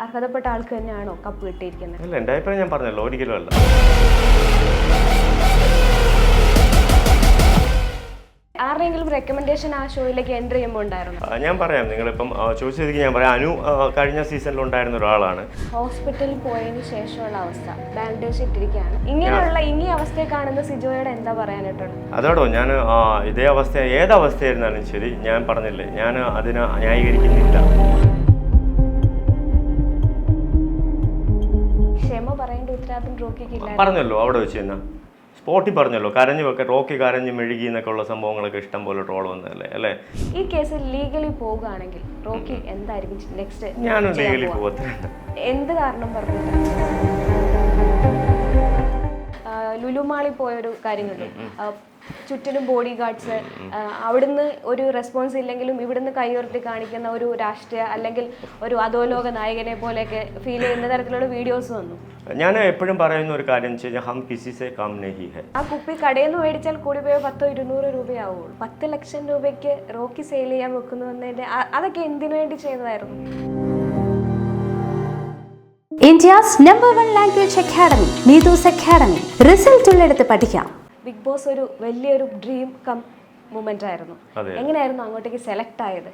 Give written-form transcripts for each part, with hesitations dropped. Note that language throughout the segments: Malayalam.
അർഹതപ്പെട്ട ആൾക്ക് തന്നെയാണോ കപ്പ് കിട്ടിയിരിക്കുന്നത്? അല്ല, എൻ്റെ അഭിപ്രായം ഞാൻ പറഞ്ഞല്ലോ, ഒരിക്കലും അല്ല. ആരുടെയെങ്കിലും റെക്കമെൻഡേഷൻ ആ ഷോയിലേക്ക് എൻ്റർ ചെയ്യുമ്പോൾ ഉണ്ടായിരുന്നു? ഞാൻ പറയാം, നിങ്ങളിപ്പം ചോദിച്ചതിലേക്ക് ഞാൻ പറയാം. അനു കഴിഞ്ഞ സീസണിൽ ഉണ്ടായിരുന്ന ഒരാളാണ്. ഹോസ്പിറ്റലിൽ പോയതിന് ശേഷമുള്ള അവസ്ഥ, ബാൻഡേജ് ഇട്ടിരിക്കുകയാണ്. ഇങ്ങനെയുള്ള ഈ അവസ്ഥയെ കാണുന്ന സിജോയോട് എന്താ പറയാനായിട്ടുള്ളത്? അതോടോ ഞാൻ ഇതേ അവസ്ഥ ഏതവസ്ഥയായിരുന്നാലും ശരി, ഞാൻ പറഞ്ഞില്ലേ, ഞാൻ അതിനെ ന്യായീകരിക്കുന്നില്ല. ക്ഷമ പറയേണ്ട ഉത്തരവാദിത്വം റോക്കിക്കില്ല. പറഞ്ഞല്ലോ അവിടെ വെച്ച് തന്നെ സ്പോട്ടിൽ പറഞ്ഞല്ലോ, റോക്കി കരഞ്ഞ് മെഴുകി എന്നൊക്കെ ഉള്ള സംഭവങ്ങളൊക്കെ ഇഷ്ടം പോലെ ട്രോൾ വന്നതല്ലേ അല്ലേ? ഈ കേസിൽ ലീഗലി പോവുകയാണെങ്കിൽ റോക്കി എന്തായിരിക്കും നെക്സ്റ്റ്? ഞാനും ലീഗലി പോകത്തില്ല. എന്ത് കാരണം പറഞ്ഞിട്ട്? ലുലുമാളിൽ പോയൊരു കാര്യം കണ്ടു, ചുറ്റിനും ബോഡി ഗാർഡ്സ്, അവിടുന്ന് ഒരു റെസ്പോൺസ് ഇല്ലെങ്കിലും ഇവിടുന്ന് കൈയുയർത്തി കാണിക്കുന്ന ഒരു രാഷ്ട്രീയ അല്ലെങ്കിൽ ഒരു അധോലോക നായകനെ പോലെയൊക്കെ ഫീൽ ചെയ്യുന്ന തരത്തിലുള്ള വീഡിയോസ് വന്നു. ഞാൻ എപ്പോഴും പറയുന്ന ഒരു കാര്യം വെച്ച് കഴിഞ്ഞാൽ ഹം കിസി സേ കം നഹി ഹൈ. ആ കുപ്പി കടയിൽ നിന്ന് മേടിച്ചാൽ കൂടി പോയ 100-200 രൂപയാവുള്ളൂ. 10 ലക്ഷം രൂപയ്ക്ക് റോക്കി സെയിൽ ചെയ്യാൻ വെക്കുന്നു എന്നതിന്റെ അതൊക്കെ എന്തിനു വേണ്ടി ചെയ്തതായിരുന്നു? India's #1 language academy, Needus Academy. Result ഉള്ളിടത്ത് പഠിക്കാം. ബിഗ് ബോസ് ഒരു വലിയൊരു ഡ്രീം കം മൂമെന്റ് ആയിരുന്നു. എങ്ങനെയായിരുന്നു അങ്ങോട്ടേക്ക് സെലക്ട് ആയത്?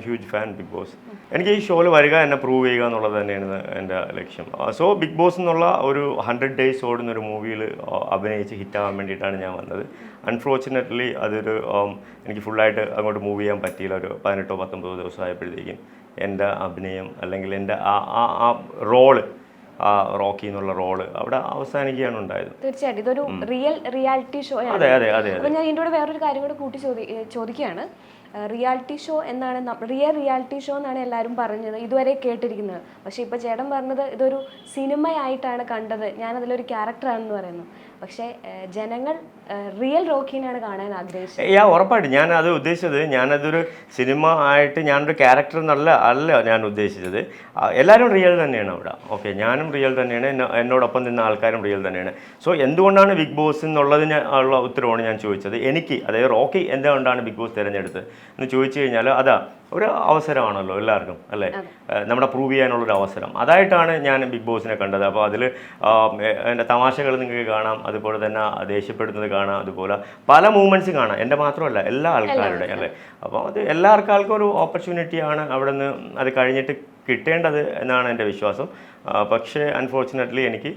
Huge fan Bigg Boss. എനിക്ക് ഈ ഷോയിൽ വരിക, എന്നെ പ്രൂവ് ചെയ്യുക എന്നുള്ളത് തന്നെയാണ് എൻ്റെ ലക്ഷ്യം. സോ ബിഗ് ബോസ് എന്നുള്ള ഒരു 100 days ഓടുന്ന ഒരു മൂവിയിൽ അഭിനയിച്ച് ഹിറ്റാകാൻ വേണ്ടിയിട്ടാണ് ഞാൻ വന്നത്. അൺഫോർച്ചുനേറ്റ്ലി അതൊരു എനിക്ക് ഫുള്ളായിട്ട് അങ്ങോട്ട് മൂവ് ചെയ്യാൻ പറ്റിയില്ല. ഒരു 18-19 ദിവസം ആയപ്പോഴത്തേക്കും എൻ്റെ അഭിനയം അല്ലെങ്കിൽ എൻ്റെ ആ റോള്, ആ റോക്കി എന്നുള്ള റോള് അവിടെ അവസാനിക്കുകയാണ് ഉണ്ടായത്. തീർച്ചയായിട്ടും ഇതൊരു റിയാലിറ്റി ഷോ ആണ്. അതെ അതെ അതെ. അപ്പോൾ ഞാൻ ഇതിൻ്റെ കൂടെ വേറൊരു കാര്യം കൂടെ കൂട്ടി ചോദിക്കുകയാണ്. റിയാലിറ്റി ഷോ എന്നാണ്, റിയാലിറ്റി ഷോ എന്നാണ് എല്ലാവരും പറഞ്ഞത്, ഇതുവരെ കേട്ടിരിക്കുന്നത്. പക്ഷേ ഇപ്പോൾ ചേട്ടൻ പറഞ്ഞത് ഇതൊരു സിനിമയായിട്ടാണ് കണ്ടത്, ഞാനതിലൊരു ക്യാരക്ടറാണെന്ന് പറയുന്നു. പക്ഷേ ജനങ്ങൾ റിയൽ റോക്കിനെയാണ് കാണാൻ ആഗ്രഹിച്ചത്. ഉറപ്പായിട്ട് ഞാൻ അത് ഉദ്ദേശിച്ചത്, ഞാനതൊരു സിനിമ ആയിട്ട് ഞാനൊരു ക്യാരക്ടർ അല്ല ഞാൻ ഉദ്ദേശിച്ചത്. എല്ലാവരും റിയൽ തന്നെയാണ് അവിടെ. ഓക്കെ, ഞാനും റിയൽ തന്നെയാണ്, എന്നോടൊപ്പം നിന്ന ആൾക്കാരും റിയൽ തന്നെയാണ്. സോ എന്തുകൊണ്ടാണ് ബിഗ് ബോസ് എന്നുള്ളതിന് ഉള്ള ഉത്തരവാണ് ഞാൻ ചോദിച്ചത്. എനിക്ക്, അതായത് റോക്കി എന്തുകൊണ്ടാണ് ബിഗ് ബോസ് തിരഞ്ഞെടുത്തത് എന്ന് ചോദിച്ചു കഴിഞ്ഞാൽ അതാ ഒരു അവസരമാണല്ലോ എല്ലാവർക്കും അല്ലേ, നമ്മുടെ പ്രൂവ് ചെയ്യാനുള്ളൊരു അവസരം. അതായിട്ടാണ് ഞാൻ ബിഗ് ബോസിനെ കണ്ടത്. അപ്പോൾ അതിൽ എൻ്റെ തമാശകൾ നിങ്ങൾക്ക് കാണാം, അതുപോലെ തന്നെ ദേഷ്യപ്പെടുന്നത് കാണാം, അതുപോലെ പല മൂവ്മെൻറ്റ്സ് കാണാം. എൻ്റെ മാത്രമല്ല, എല്ലാ ആൾക്കാരുടെ അല്ലേ. അപ്പോൾ അത് എല്ലാ ആൾക്കാർക്കും ഒരു ഓപ്പർച്യൂണിറ്റിയാണ് അവിടെ നിന്ന് അത് കഴിഞ്ഞിട്ട് കിട്ടേണ്ടത് എന്നാണ് എൻ്റെ വിശ്വാസം. പക്ഷേ അൺഫോർച്ചുനേറ്റ്ലി എനിക്ക്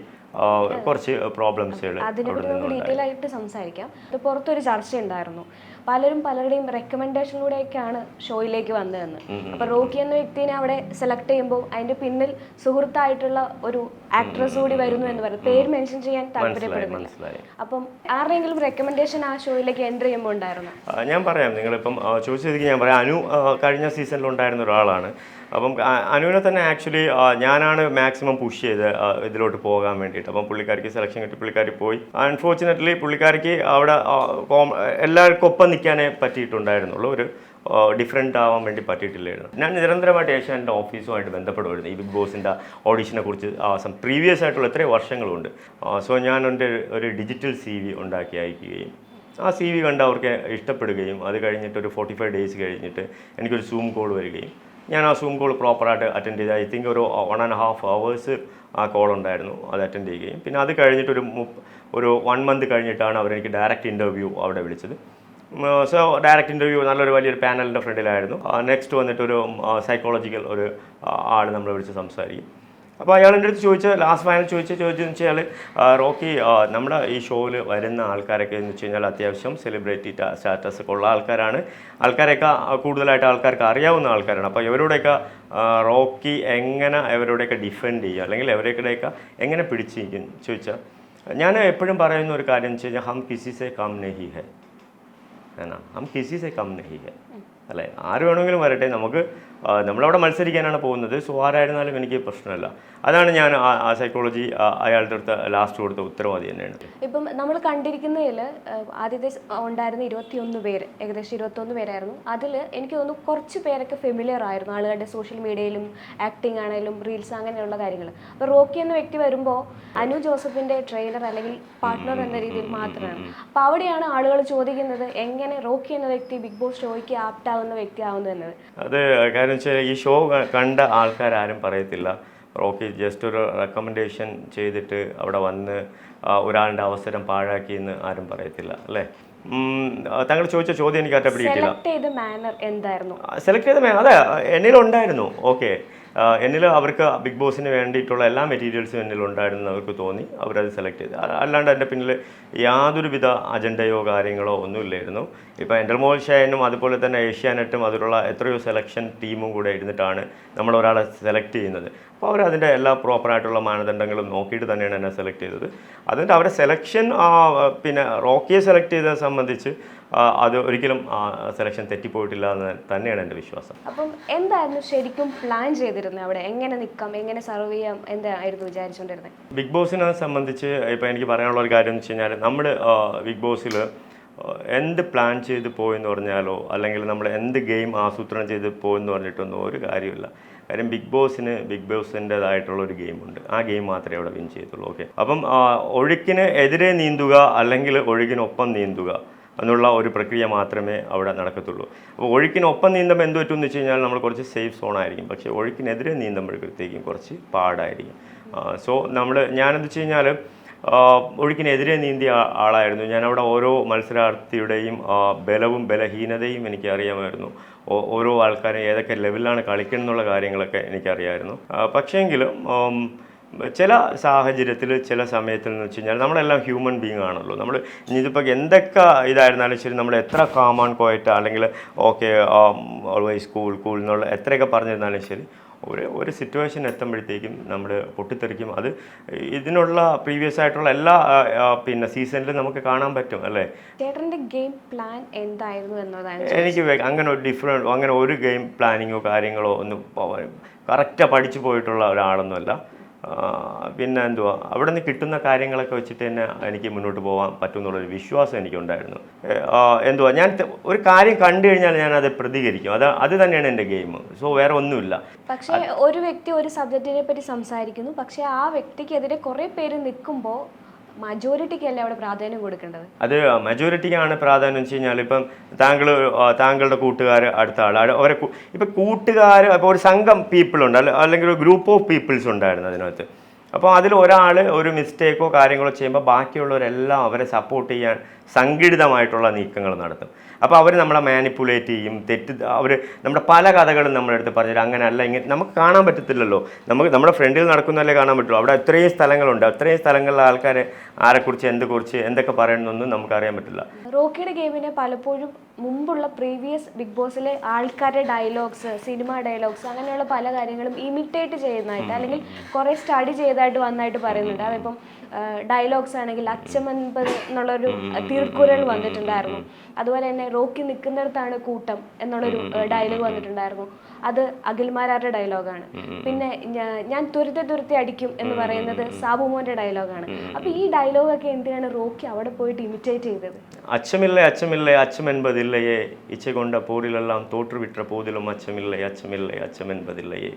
കുറച്ച് പ്രോബ്ലംസുകൾ അതിനെക്കുറിച്ച് നമുക്ക് ഡീറ്റെയിൽ ആയിട്ട് സംസാരിക്കാം. ഇത് പുറത്തൊരു ചർച്ച ഉണ്ടായിരുന്നു, പലരും പലരുടെയും റെക്കമെൻഡേഷനിലൂടെയൊക്കെയാണ് ഷോയിലേക്ക് വന്നതെന്ന്. അപ്പോൾ റോക്കി എന്ന വ്യക്തിനെ അവിടെ സെലക്ട് ചെയ്യുമ്പോൾ അതിൻ്റെ പിന്നിൽ സുഹൃത്തായിട്ടുള്ള ഒരു ആക്ട്രസ് കൂടി വരുന്നു എന്ന് പറയും. പേര് മെൻഷൻ ചെയ്യാൻ താല്പര്യപ്പെടുന്നില്ല. അപ്പം ആരുടെയെങ്കിലും റെക്കമെൻഡേഷൻ ആ ഷോയിലേക്ക് എൻ്റർ ചെയ്യുമ്പോൾ ഉണ്ടായിരുന്നു? ഞാൻ പറയാം, നിങ്ങളിപ്പം ചോദിച്ചതിലേക്ക് ഞാൻ പറയാം. അനു കഴിഞ്ഞ സീസണിൽ ഉണ്ടായിരുന്ന ഒരാളാണ്. അപ്പം അനുവിനെ തന്നെ ആക്ച്വലി ഞാനാണ് മാക്സിമം പുഷ് ചെയ്ത് ഇതിലോട്ട് പോകാൻ വേണ്ടിയിട്ട്. അപ്പം പുള്ളിക്കാരിക്ക് സെലക്ഷൻ കിട്ടി, പുള്ളിക്കാരി പോയി. അൺഫോർച്ചുനേറ്റ്ലി പുള്ളിക്കാരിക്ക് അവിടെ എല്ലാവർക്കും ഒപ്പം നിൽക്കാനേ പറ്റിയിട്ടുണ്ടായിരുന്നുള്ളൂ, ഒരു ഡിഫറെൻ്റ് ആവാൻ വേണ്ടി പറ്റിയിട്ടില്ലായിരുന്നു. ഞാൻ നിരന്തരമായിട്ട് ഏഷ്യാനെറ്റ് ഓഫീസുമായിട്ട് ബന്ധപ്പെടുമായിരുന്നു ഈ ബിഗ് ബോസിൻ്റെ ഓഡീഷനെ കുറിച്ച്. പ്രീവിയസ് ആയിട്ടുള്ള എത്രയോ വർഷങ്ങളുണ്ട്. സോ ഞാൻ എൻ്റെ ഒരു ഡിജിറ്റൽ CV ഉണ്ടാക്കി അയക്കുകയും ആ CV കണ്ട് അവർക്ക് ഇഷ്ടപ്പെടുകയും അത് കഴിഞ്ഞിട്ട് ഒരു 45 days കഴിഞ്ഞിട്ട് എനിക്കൊരു സൂം കോൾ വരികയും ഞാൻ ആ സൂം കോൾ പ്രോപ്പറായിട്ട് അറ്റൻഡ് ചെയ്ത്, ഐ തിങ്ക് ഒരു 1.5 hours ആ കോൾ ഉണ്ടായിരുന്നു, അത് അറ്റൻഡ് ചെയ്യുകയും പിന്നെ അത് കഴിഞ്ഞിട്ട് ഒരു 1 month കഴിഞ്ഞിട്ടാണ് അവരെനിക്ക് ഡയറക്റ്റ് ഇൻ്റർവ്യൂ അവിടെ വിളിച്ചത്. സോ ഡയറക്റ്റ് ഇൻ്റർവ്യൂ നല്ലൊരു വലിയൊരു പാനലിൻ്റെ ഫ്രണ്ടിലായിരുന്നു. നെക്സ്റ്റ് വന്നിട്ട് ഒരു സൈക്കോളജിക്കൽ ഒരു ആൾ നമ്മളെ വിളിച്ച് സംസാരിക്കും. അപ്പോൾ അയാൾ എൻ്റെ അടുത്ത് ലാസ്റ്റ് ഫൈനൽ ചോദിച്ചെന്ന് വെച്ചാൽ, റോക്കി നമ്മുടെ ഈ ഷോയിൽ വരുന്ന ആൾക്കാരൊക്കെ എന്ന് വെച്ച് കഴിഞ്ഞാൽ അത്യാവശ്യം സെലിബ്രിറ്റി സ്റ്റാറ്റസ് ഒക്കെ ഉള്ള ആൾക്കാരെയൊക്കെ കൂടുതലായിട്ട് ആൾക്കാർക്ക് അറിയാവുന്ന ആൾക്കാരാണ്. അപ്പോൾ ഇവരുടെയൊക്കെ റോക്കി എങ്ങനെ ഇവരുടെയൊക്കെ ഡിഫെൻഡ് ചെയ്യുക അല്ലെങ്കിൽ ഇവരുടെയൊക്കെ എങ്ങനെ പിടിച്ചിരിക്കും ചോദിച്ചാൽ, ഞാൻ എപ്പോഴും പറയുന്ന ഒരു കാര്യം വെച്ച് കഴിഞ്ഞാൽ ഹം കിസി സേ കം നഹി ഹൈ എന്നാ, ഹം കിസി സേ കം നഹി ഹൈ അല്ലേ. ആര് വേണമെങ്കിലും വരട്ടെ, നമ്മളവിടെ മത്സരിക്കാനാണ് പോകുന്നത്. സോ ആരായിരുന്നാലും എനിക്ക് പ്രശ്നമില്ല. അതാണ് ഞാൻ ആ സൈക്കോളജി അയാളുടെ അടുത്ത് ലാസ്റ്റ് കൊടുത്ത ഉത്തരവാദി തന്നെയാണ്. ഇപ്പം നമ്മൾ കണ്ടിരിക്കുന്നതിൽ ആദ്യത്തെ ഉണ്ടായിരുന്ന 21 പേര്, ഏകദേശം 21 പേരായിരുന്നു. അതിൽ എനിക്ക് തോന്നുന്നു കുറച്ച് പേരൊക്കെ ഫെമിലിയർ ആയിരുന്നു ആളുകളുടെ സോഷ്യൽ മീഡിയയിലും ആക്ടിങ് ആണെങ്കിലും റീൽസ് അങ്ങനെയുള്ള കാര്യങ്ങൾ. അപ്പോൾ റോക്കി എന്ന വ്യക്തി വരുമ്പോൾ അനു ജോസഫിൻ്റെ ട്രെയിനർ അല്ലെങ്കിൽ പാർട്ട്ണർ എന്ന രീതിയിൽ മാത്രമാണ്. അപ്പോൾ അവിടെയാണ് ആളുകൾ ചോദിക്കുന്നത്, എങ്ങനെ റോക്കി എന്ന വ്യക്തി ബിഗ് ബോസ് ഷോയ്ക്ക് ആപ്റ്റാവുന്ന വ്യക്തിയാവുന്നത് എന്നത്. അത് കാര്യം കാര്യം വെച്ചാൽ ഈ ഷോ കണ്ട ആൾക്കാരും പറയത്തില്ല റോക്കി ജസ്റ്റ് ഒരു റെക്കമെൻഡേഷൻ ചെയ്തിട്ട് അവിടെ വന്ന് ഒരാളുടെ അവസരം പാഴാക്കിയെന്ന് ആരും പറയത്തില്ല അല്ലേ? താങ്കൾ ചോദിച്ച ചോദ്യം എനിക്ക് അറ്റ പിടിയിട്ടില്ല. സെലക്ട് ചെയ്ത അതെ എന്നിലുണ്ടായിരുന്നു. ഓക്കെ, എന്നിൽ അവർക്ക് ബിഗ് ബോസിന് വേണ്ടിയിട്ടുള്ള എല്ലാ മെറ്റീരിയൽസും എന്നിലുണ്ടായിരുന്നു അവർക്ക് തോന്നി, അവരത് സെലക്ട് ചെയ്ത്. അല്ലാണ്ട് എൻ്റെ പിന്നിൽ യാതൊരുവിധ അജണ്ടയോ കാര്യങ്ങളോ ഒന്നുമില്ലായിരുന്നു. ഇപ്പോൾ എൻ്റർമോൾ ഷൈനും അതുപോലെ തന്നെ ഏഷ്യാനെറ്റും അതിലുള്ള എത്രയോ സെലക്ഷൻ ടീമും കൂടെ ഇരുന്നിട്ടാണ് നമ്മളൊരാളെ സെലക്ട് ചെയ്യുന്നത്. അപ്പോൾ അവരതിൻ്റെ എല്ലാ പ്രോപ്പറായിട്ടുള്ള മാനദണ്ഡങ്ങളും നോക്കിയിട്ട് തന്നെയാണ് എന്നെ സെലക്ട് ചെയ്തത്. അതിൻ്റെ അവരുടെ സെലക്ഷൻ പിന്നെ റോക്കിയെ സെലക്ട് ചെയ്തതിനെ സംബന്ധിച്ച് അത് ഒരിക്കലും സെലക്ഷൻ തെറ്റിപ്പോയിട്ടില്ല എന്ന് തന്നെയാണ് എൻ്റെ വിശ്വാസം. അപ്പം എന്തായിരുന്നു ശരിക്കും പ്ലാൻ ചെയ്തിരുന്നത്? അവിടെ എങ്ങനെ നിൽക്കാം, എങ്ങനെ സർവ് ചെയ്യാം, എന്തായിരുന്നു വിചാരിച്ചുകൊണ്ടിരുന്നത്? ബിഗ് ബോസിനെ സംബന്ധിച്ച് ഇപ്പോൾ എനിക്ക് പറയാനുള്ള ഒരു കാര്യം എന്ന് വെച്ച് കഴിഞ്ഞാൽ നമ്മൾ ബിഗ് ബോസിൽ എന്ത് പ്ലാൻ ചെയ്ത് പോയെന്ന് പറഞ്ഞാലോ അല്ലെങ്കിൽ നമ്മൾ എന്ത് ഗെയിം ആസൂത്രണം ചെയ്ത് പോയെന്ന് പറഞ്ഞിട്ടൊന്നും ഒരു കാര്യമില്ല. കാര്യം ബിഗ് ബോസിൻ്റെതായിട്ടുള്ള ഒരു ഗെയിമുണ്ട്. ആ ഗെയിം മാത്രമേ അവിടെ വിൻ ചെയ്തുള്ളൂ. ഓക്കെ, അപ്പം ഒഴുക്കിന് എതിരെ നീന്തുക അല്ലെങ്കിൽ ഒഴുകിനൊപ്പം നീന്തുക എന്നുള്ള ഒരു പ്രക്രിയ മാത്രമേ അവിടെ നടക്കത്തുള്ളൂ. അപ്പോൾ ഒഴുക്കിനൊപ്പം നീന്തുമ്പോൾ എന്ത് പറ്റുമെന്ന് വെച്ച് കഴിഞ്ഞാൽ നമ്മൾ കുറച്ച് സേഫ് സോൺ ആയിരിക്കും. പക്ഷേ ഒഴുക്കിനെതിരെ നീന്തുമ്പോഴത്തേക്കും കുറച്ച് പാടായിരിക്കും. സോ ഞാനെന്ത് വെച്ച് കഴിഞ്ഞാൽ ഒഴുക്കിനെതിരെ നീന്തിയ ആളായിരുന്നു. ഞാനവിടെ ഓരോ മത്സരാർത്ഥിയുടെയും ബലവും ബലഹീനതയും എനിക്കറിയാമായിരുന്നു. ഓരോ ആൾക്കാരും ഏതൊക്കെ ലെവലിലാണ് കളിക്കുന്നത് എന്നുള്ള കാര്യങ്ങളൊക്കെ എനിക്കറിയാമായിരുന്നു. പക്ഷേങ്കിലും ചില സാഹചര്യത്തിൽ ചില സമയത്തിൽ എന്ന് വെച്ച് കഴിഞ്ഞാൽ നമ്മളെല്ലാം ഹ്യൂമൻ ബീങ് ആണല്ലോ. നമ്മൾ ഇതിപ്പോൾ എന്തൊക്കെ ഇതായിരുന്നാലും ശരി, നമ്മൾ എത്ര കാം ആൻഡ് ക്വയറ്റ് അല്ലെങ്കിൽ ഓക്കെ ഓൾവേസ് കൂൾ എന്നുള്ള എത്രയൊക്കെ പറഞ്ഞിരുന്നാലും ശരി, ഒരു സിറ്റുവേഷൻ എത്തുമ്പോഴത്തേക്കും നമ്മൾ പൊട്ടിത്തെറിക്കും. അത് ഇതിനുള്ള പ്രീവിയസ് ആയിട്ടുള്ള എല്ലാ പിന്നെ സീസണിലും നമുക്ക് കാണാൻ പറ്റും അല്ലേ? ചേട്ടൻ്റെ ഗെയിം പ്ലാൻ എന്തായിരുന്നു എന്നതാണ് എനിക്ക് അങ്ങനെ ഒരു ഗെയിം പ്ലാനിങ്ങോ കാര്യങ്ങളോ ഒന്നും കറക്റ്റാണ് പഠിച്ചു പോയിട്ടുള്ള ഒരാളൊന്നുമല്ല. പിന്നെ എന്തുവാ അവിടെ നിന്ന് കിട്ടുന്ന കാര്യങ്ങളൊക്കെ വെച്ചിട്ട് തന്നെ എനിക്ക് മുന്നോട്ട് പോകാൻ പറ്റും എന്നുള്ളൊരു വിശ്വാസം എനിക്കുണ്ടായിരുന്നു. ഞാൻ ഒരു കാര്യം കണ്ടു കഴിഞ്ഞാൽ ഞാനത് പ്രതികരിക്കും. അത് തന്നെയാണ് എൻ്റെ ഗെയിം. സോ വേറെ ഒന്നുമില്ല. പക്ഷേ ഒരു വ്യക്തി ഒരു സബ്ജക്റ്റിനെ പറ്റി സംസാരിക്കുന്നു, പക്ഷേ ആ വ്യക്തിക്കെതിരെ കുറേ പേര് നിൽക്കുമ്പോൾ മജോറിറ്റിക്കല്ലേ അവിടെ പ്രാധാന്യം കൊടുക്കേണ്ടത്? അത് മജോറിറ്റിക്കാണ് പ്രാധാന്യം വെച്ച് കഴിഞ്ഞാൽ ഇപ്പം താങ്കളുടെ കൂട്ടുകാർ അടുത്ത ആൾ അവരെ ഇപ്പം കൂട്ടുകാർ ഇപ്പോൾ ഒരു സംഘം പീപ്പിളുണ്ട് അല്ലെങ്കിൽ ഒരു ഗ്രൂപ്പ് ഓഫ് പീപ്പിൾസ് ഉണ്ടായിരുന്നു അതിനകത്ത്. അപ്പോൾ അതിൽ ഒരാൾ ഒരു മിസ്റ്റേക്കോ കാര്യങ്ങളോ ചെയ്യുമ്പോൾ ബാക്കിയുള്ളവരെല്ലാം അവരെ സപ്പോർട്ട് ചെയ്യാൻ സംഘടിതമായിട്ടുള്ള നീക്കങ്ങൾ നടത്തും. അപ്പോൾ അവർ നമ്മളെ മാനിപ്പുലേറ്റ് ചെയ്യും, അവർ നമ്മുടെ പല കഥകളും നമ്മുടെ അടുത്ത് പറഞ്ഞിട്ട് അങ്ങനെ അല്ല ഇങ്ങനെ നമുക്ക് കാണാൻ പറ്റത്തില്ലല്ലോ. നമുക്ക് നമ്മുടെ ഫ്രണ്ടിൽ നടക്കുന്നതല്ലേ കാണാൻ പറ്റുള്ളൂ. അവിടെ അത്രയും സ്ഥലങ്ങളുണ്ട്. അത്രയും സ്ഥലങ്ങളിലെ ആൾക്കാരെ ആരെക്കുറിച്ച് എന്തൊക്കെ പറയണമെന്നൊന്നും നമുക്കറിയാൻ പറ്റില്ല. റോക്കിയുടെ ഗെയിമിനെ പലപ്പോഴും മുമ്പുള്ള പ്രീവിയസ് ബിഗ് ബോസിലെ ആൾക്കാരുടെ ഡയലോഗ്സ്, സിനിമ ഡയലോഗ്സ്, അങ്ങനെയുള്ള പല കാര്യങ്ങളും ഇമിറ്റേറ്റ് ചെയ്യുന്നതായിട്ട് അല്ലെങ്കിൽ കുറേ സ്റ്റഡി ചെയ്തതായിട്ട് വന്നായിട്ട് പറയുന്നുണ്ട്. അതിപ്പം ഡയലോഗ്സ് ആണെങ്കിൽ അച്ചമെൻപത് എന്നുള്ളൊരു തിരുക്കുറൽ വന്നിട്ടുണ്ടായിരുന്നു. അതുപോലെ തന്നെ റോക്കി നിൽക്കുന്നിടത്താണ് കൂട്ടം എന്നുള്ളൊരു ഡയലോഗ് വന്നിട്ടുണ്ടായിരുന്നു. അത് അഖിൽമാരാരുടെ ഡയലോഗാണ്. പിന്നെ ഞാൻ തുരുത്തി അടിക്കും എന്ന് പറയുന്നത് സാബുമോന്റെ ഡയലോഗാണ്. അപ്പൊ ഈ ഡയലോഗൊക്കെ എന്തിനാണ് റോക്കി അവിടെ പോയിട്ട് ഇമിറ്റേറ്റ് ചെയ്തത്? അച്ചമില്ലേ അച്ചമെൻപതില്ലയെ ഇച്ച കൊണ്ട പോരിലെല്ലാം തോற்றுവിട്ട പോതിലും അച്ചമില്ലേ അച്ചമെൻപതില്ലയെ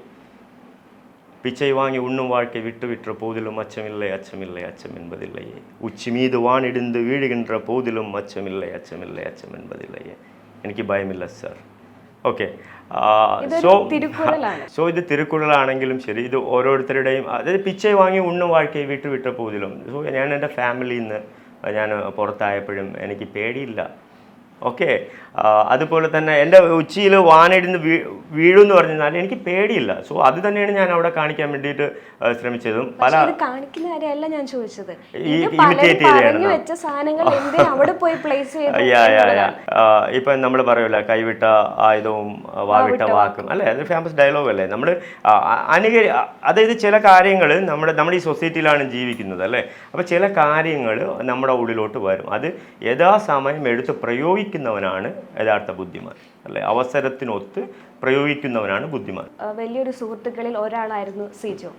பிச்சை வாங்கி உண்ணும் வாழ்க்கை விட்டுவிட்ட போதிலும் அச்சமில்லை அச்சம் என்பதில்லையே உச்சி மீது வானிடிந்து வீழுகின்ற போதிலும் அச்சமில்லை அச்சம் என்பதில்லையே എനിക്ക് ഭയമില്ല സർ. ഓക്കെ, സോ ഇത് തിരുക്കുറളാണെങ്കിലും ശരി, ഇത് ഓരോരുത്തരുടെയും അതായത് പിച്ചை വാങ്ങി ഉണ്ണും വാഴ്ക്കയെ വിട്ടുവിട്ട പോതിലും. സോ ഞാൻ എൻ്റെ ഫാമിലിയിൽ നിന്ന് ഞാൻ പുറത്തായപ്പോഴും എനിക്ക് പേടിയില്ല. ഓക്കെ, അതുപോലെ തന്നെ എൻ്റെ ഉച്ചിയിൽ വാനിടുന്ന് വീഴുമെന്ന് പറഞ്ഞാൽ എനിക്ക് പേടിയില്ല. സോ അത് തന്നെയാണ് ഞാൻ അവിടെ കാണിക്കാൻ വേണ്ടിയിട്ട് ശ്രമിച്ചതും. പല കാണിക്കുന്ന കാര്യമല്ല ഞാൻ ചോദിച്ചത്, ഇപ്പം നമ്മൾ പറയൂല കൈവിട്ട ആയുധവും വാവിട്ട വാക്കും അല്ലേ, അത് ഫേമസ് ഡയലോഗ് അല്ലേ. നമ്മൾ അതായത് ചില കാര്യങ്ങൾ നമ്മുടെ ഈ സൊസൈറ്റിയിലാണ് ജീവിക്കുന്നത് അല്ലേ. അപ്പോൾ ചില കാര്യങ്ങൾ നമ്മുടെ ഉള്ളിലോട്ട് വരും. അത് യഥാസമയം എടുത്ത് പ്രയോഗിക്കുന്നവനാണ് യഥാർത്ഥ ബുദ്ധിമാൻ അല്ലെ. അവസരത്തിനൊത്ത് പ്രയോഗിക്കുന്നവനാണ് ബുദ്ധിമാൻ. വലിയൊരു സുഹൃത്തുക്കളിൽ ഒരാളായിരുന്നു സിജോ.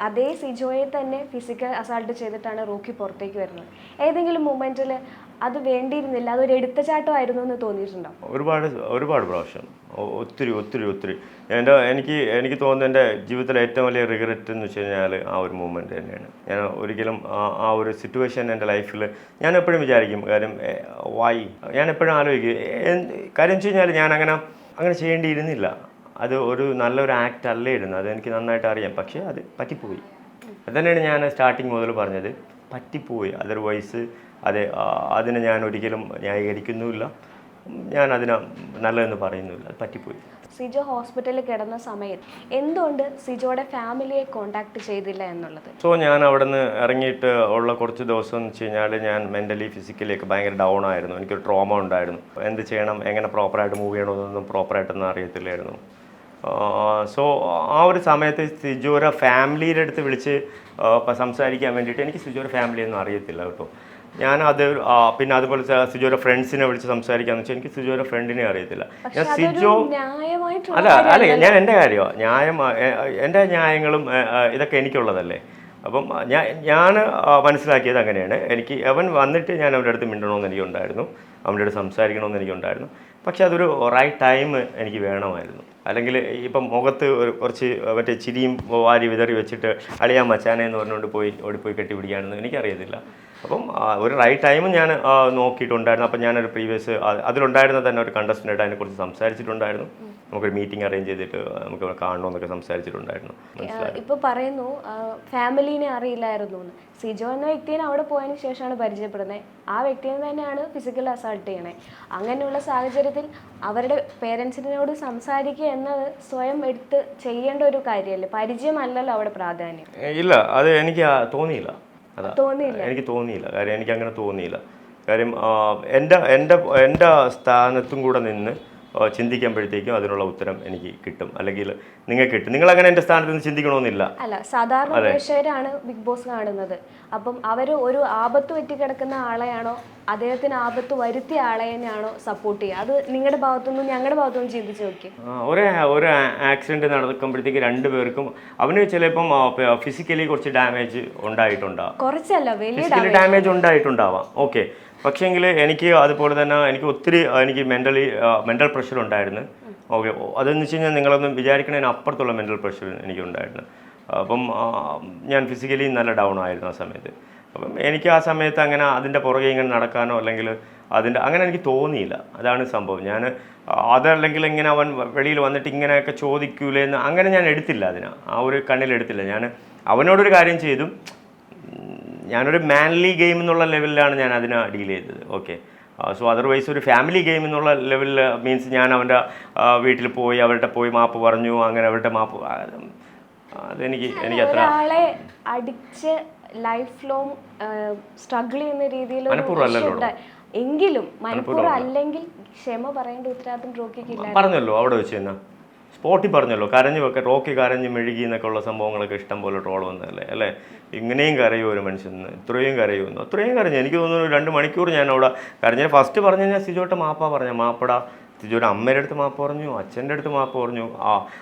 അതേ സിജോയെ തന്നെ ഫിസിക്കൽ അസാൾട്ട് ചെയ്തിട്ടാണ് റോക്കി പുറത്തേക്ക് വരുന്നത്. ഏതെങ്കിലും മൊമെന്റിൽ അത് വേണ്ടിയിരുന്നില്ല, അതൊരു എടുത്തുചാട്ടമായിരുന്നു എന്ന് തോന്നിയിട്ടുണ്ടോ? ഒരുപാട് പ്രാവശ്യം, ഒത്തിരി. എനിക്ക് തോന്നുന്നു എൻ്റെ ജീവിതത്തിലെ ഏറ്റവും വലിയ റിഗ്രറ്റ് എന്ന് വെച്ച് കഴിഞ്ഞാൽ ആ ഒരു മൂമെൻറ്റ് തന്നെയാണ്. ഞാൻ ഒരിക്കലും ആ ഒരു സിറ്റുവേഷൻ എൻ്റെ ലൈഫിൽ ഞാൻ എപ്പോഴും വിചാരിക്കും. കാര്യം ഞാൻ എപ്പോഴും ആലോചിക്കും, കാര്യം വെച്ച് കഴിഞ്ഞാൽ ഞാൻ അങ്ങനെ ചെയ്യേണ്ടിയിരുന്നില്ല അത് ഒരു നല്ലൊരു ആക്ട് അല്ലായിരുന്നു, അതെനിക്ക് നന്നായിട്ട് അറിയാം. പക്ഷേ അത് പറ്റിപ്പോയി. അത് തന്നെയാണ് ഞാൻ സ്റ്റാർട്ടിങ് മുതൽ പറഞ്ഞത്, പറ്റിപ്പോയി. അതർവൈസ് അതിനെ ഞാൻ ഒരിക്കലും ന്യായീകരിക്കുന്നുമില്ല, ഞാൻ അതിനെ നല്ലതെന്ന് പറയുന്നില്ല, അത് പറ്റിപ്പോയി. സിജോ ഹോസ്പിറ്റലിൽ കിടന്ന സമയത്ത് എന്തുകൊണ്ട് സിജോയുടെ ഫാമിലിയെ കോണ്ടാക്ട് ചെയ്തില്ല എന്നുള്ളത്? സോ ഞാൻ അവിടെ നിന്ന് ഇറങ്ങിയിട്ട് ഉള്ള കുറച്ച് ദിവസം എന്ന് വെച്ച് കഴിഞ്ഞാൽ ഞാൻ മെൻ്റലി ഫിസിക്കലി ഒക്കെ ഭയങ്കര ഡൗൺ ആയിരുന്നു. എനിക്കൊരു ട്രോമ ഉണ്ടായിരുന്നു. എന്ത് ചെയ്യണം, എങ്ങനെ പ്രോപ്പറായിട്ട് മൂവ് ചെയ്യണമെന്നൊന്നും പ്രോപ്പറായിട്ടൊന്നും അറിയത്തില്ലായിരുന്നു. സോ ആ ഒരു സമയത്ത് സിജോയുടെ ഫാമിലിയുടെ അടുത്ത് വിളിച്ച് സംസാരിക്കാൻ വേണ്ടിയിട്ട് എനിക്ക് സിജോയുടെ ഫാമിലിയൊന്നും അറിയത്തില്ല കേട്ടോ. ഞാനത് പിന്നെ അതുപോലെ സിജോയുടെ ഫ്രണ്ട്സിനെ വിളിച്ച് സംസാരിക്കാന്ന് വെച്ചാൽ എനിക്ക് സിജോയുടെ ഫ്രണ്ടിനെ അറിയത്തില്ല. ഞാൻ സിജോ അല്ല ഞാൻ എൻ്റെ കാര്യമാണ് ന്യായം, എൻ്റെ ന്യായങ്ങളും ഇതൊക്കെ എനിക്കുള്ളതല്ലേ. അപ്പം ഞാൻ മനസ്സിലാക്കിയത് അങ്ങനെയാണ്. എനിക്ക് അവൻ വന്നിട്ട് ഞാൻ അവൻ്റെ അടുത്ത് മിണ്ടണമെന്ന് എനിക്കുണ്ടായിരുന്നു, അവൻ്റെ അടുത്ത് സംസാരിക്കണമെന്ന് എനിക്കുണ്ടായിരുന്നു. പക്ഷെ അതൊരു റൈറ്റ് ടൈം എനിക്ക് വേണമായിരുന്നു. അല്ലെങ്കിൽ ഇപ്പം മുഖത്ത് കുറച്ച് മറ്റേ ചിരിയും വാരി വിതറി വെച്ചിട്ട് അളിയാൻ മച്ചാനെ എന്ന് പറഞ്ഞുകൊണ്ട് ഓടിപ്പോയി കെട്ടിപ്പിടിക്കാനൊന്നും എനിക്കറിയത്തില്ല. അപ്പം ഒരു റൈറ്റ് ടൈമും ഞാൻ നോക്കിയിട്ടുണ്ടായിരുന്നു. അപ്പം ഞാനൊരു പ്രീവിയസ് അതിലുണ്ടായിരുന്ന തന്നെ ഒരു കണ്ടസ്റ്റൻ്റായിട്ട് അതിനെക്കുറിച്ച് സംസാരിച്ചിട്ടുണ്ടായിരുന്നു. നമുക്കൊരു മീറ്റിംഗ് അറേഞ്ച് ചെയ്തിട്ട് നമുക്ക് കാണണമെന്നൊക്കെ സംസാരിച്ചിട്ടുണ്ടായിരുന്നു. ഇപ്പോൾ പറയുന്നു ഫാമിലീനെ അറിയില്ലായിരുന്നു എന്ന്. സിജോ എന്ന വ്യക്തിനെ അവിടെ പോയതിന് ശേഷമാണ് പരിചയപ്പെടുന്നത്. ആ വ്യക്തിയെ തന്നെയാണ് ഫിസിക്കൽ അസാൾട്ട് ചെയ്യണേ. അങ്ങനെയുള്ള സാഹചര്യത്തിൽ അവരുടെ പേരൻസിനോട് സംസാരിക്കുക എന്നത് സ്വയം എടുത്ത് ചെയ്യേണ്ട ഒരു കാര്യമല്ലേ, പരിചയമല്ലല്ലോ അവിടെ പ്രാധാന്യം. ഇല്ല, അത് എനിക്ക് തോന്നിയില്ല. എനിക്ക് തോന്നിയില്ല. കാര്യം എനിക്ക് അങ്ങനെ തോന്നിയില്ല. കാര്യം എൻ്റെ സ്ഥാനത്തും കൂടെ നിന്ന് ചിന്തിക്കുമ്പോഴത്തേക്കും അതിനുള്ള ഉത്തരം എനിക്ക് കിട്ടും, അല്ലെങ്കിൽ നിങ്ങൾക്ക് കിട്ടും. നിങ്ങൾ അങ്ങനെ എൻ്റെ സ്ഥാനത്ത് നിന്ന് ചിന്തിക്കണമെന്നില്ല. അല്ല, സാധാരണ പ്രേക്ഷകരാണ് ബിഗ് ബോസ് കാണുന്നത്. അപ്പം അവർ ഒരു ആപത്ത് പറ്റിക്കിടക്കുന്ന ആളെയാണോ അദ്ദേഹത്തിന് ആപത്ത് വരുത്തിയ ആളെ തന്നെയാണോ സപ്പോർട്ട് ചെയ്യുക? അത് നിങ്ങളുടെ ഭാഗത്തുനിന്നും ഞങ്ങളുടെ ഭാഗത്തുനിന്നും ചിന്തിച്ച് നോക്കി. ഒരു ആക്സിഡൻറ്റ് നടക്കുമ്പോഴത്തേക്ക് രണ്ടുപേർക്കും അവന് ചിലപ്പം ഫിസിക്കലി കുറച്ച് ഡാമേജ് ഉണ്ടായിട്ടുണ്ടാവും, കുറച്ചല്ല വലിയ ഡാമേജ് ഉണ്ടായിട്ടുണ്ടാവാം. ഓക്കെ, പക്ഷേങ്കിൽ എനിക്ക് അതുപോലെ തന്നെ എനിക്ക് ഒത്തിരി മെൻ്റൽ പ്രഷർ ഉണ്ടായിരുന്നു. ഓക്കെ, അതെന്ന് വെച്ച് കഴിഞ്ഞാൽ നിങ്ങളൊന്നും വിചാരിക്കണതിന് അപ്പുറത്തുള്ള മെൻ്റൽ പ്രഷർ എനിക്കുണ്ടായിരുന്നു. അപ്പം ഞാൻ ഫിസിക്കലി നല്ല ഡൗൺ ആയിരുന്നു ആ സമയത്ത്. അപ്പം എനിക്ക് ആ സമയത്ത് അങ്ങനെ അതിൻ്റെ പുറകെ ഇങ്ങനെ നടക്കാനോ അല്ലെങ്കിൽ അങ്ങനെ എനിക്ക് തോന്നിയില്ല. അതാണ് സംഭവം. അതല്ലെങ്കിൽ ഇങ്ങനെ അവൻ വെളിയിൽ വന്നിട്ട് ഇങ്ങനെയൊക്കെ ചോദിക്കൂലെന്ന് അങ്ങനെ ഞാൻ എടുത്തില്ല, ആ ഒരു കണ്ണിലെടുത്തില്ല. ഞാൻ അവനോടൊരു കാര്യം ചെയ്തു, ഞാനൊരു മാൻലി ഗെയിം എന്നുള്ള ലെവലിലാണ് ഞാൻ അതിനെ ഡീൽ ചെയ്തത്. ഓക്കെ, സോ അതർവൈസ് ഒരു ഫാമിലി ഗെയിം എന്നുള്ള ലെവലിൽ മീൻസ് ഞാൻ അവൻ്റെ വീട്ടിൽ പോയി മാപ്പ് പറഞ്ഞു. അങ്ങനെ അവരുടെ മാപ്പ് അതെനിക്ക് അത്ര ഒരാളെ അടിച്ച് ലൈഫ് ലോങ് സ്ട്രഗിൾ ചെയ്യുന്ന രീതിയിൽ എങ്കിലും മനഃപൂർവ്വം അല്ലെങ്കിൽ ക്ഷമ പറയേണ്ട ഉത്തരവാദിത്വം റോക്കിക്കില്ല. പറഞ്ഞല്ലോ അവിടെ വെച്ച് തന്നെ സ്പോട്ടിൽ പറഞ്ഞല്ലോ, റോക്കി കരഞ്ഞ് മെഴുകി എന്നൊക്കെ ഉള്ള സംഭവങ്ങളൊക്കെ ഇഷ്ടം പോലെ ട്രോൾ വന്നതല്ലേ അല്ലേ. ഇങ്ങനെയും കരയോ ഒരു മനുഷ്യന്, ഇത്രയും കരയുമെന്ന്. അത്രയും കരഞ്ഞു. എനിക്ക് തോന്നുന്നു 2 മണിക്കൂർ ഞാൻ അവിടെ കരഞ്ഞ. ഫസ്റ്റ് പറഞ്ഞു കഴിഞ്ഞാൽ സിജോട്ട് മാപ്പടാ. സിജോയുടെ അമ്മയുടെ അടുത്ത് മാപ്പ് പറഞ്ഞു, അച്ഛൻ്റെ അടുത്ത് മാപ്പ് പറഞ്ഞു,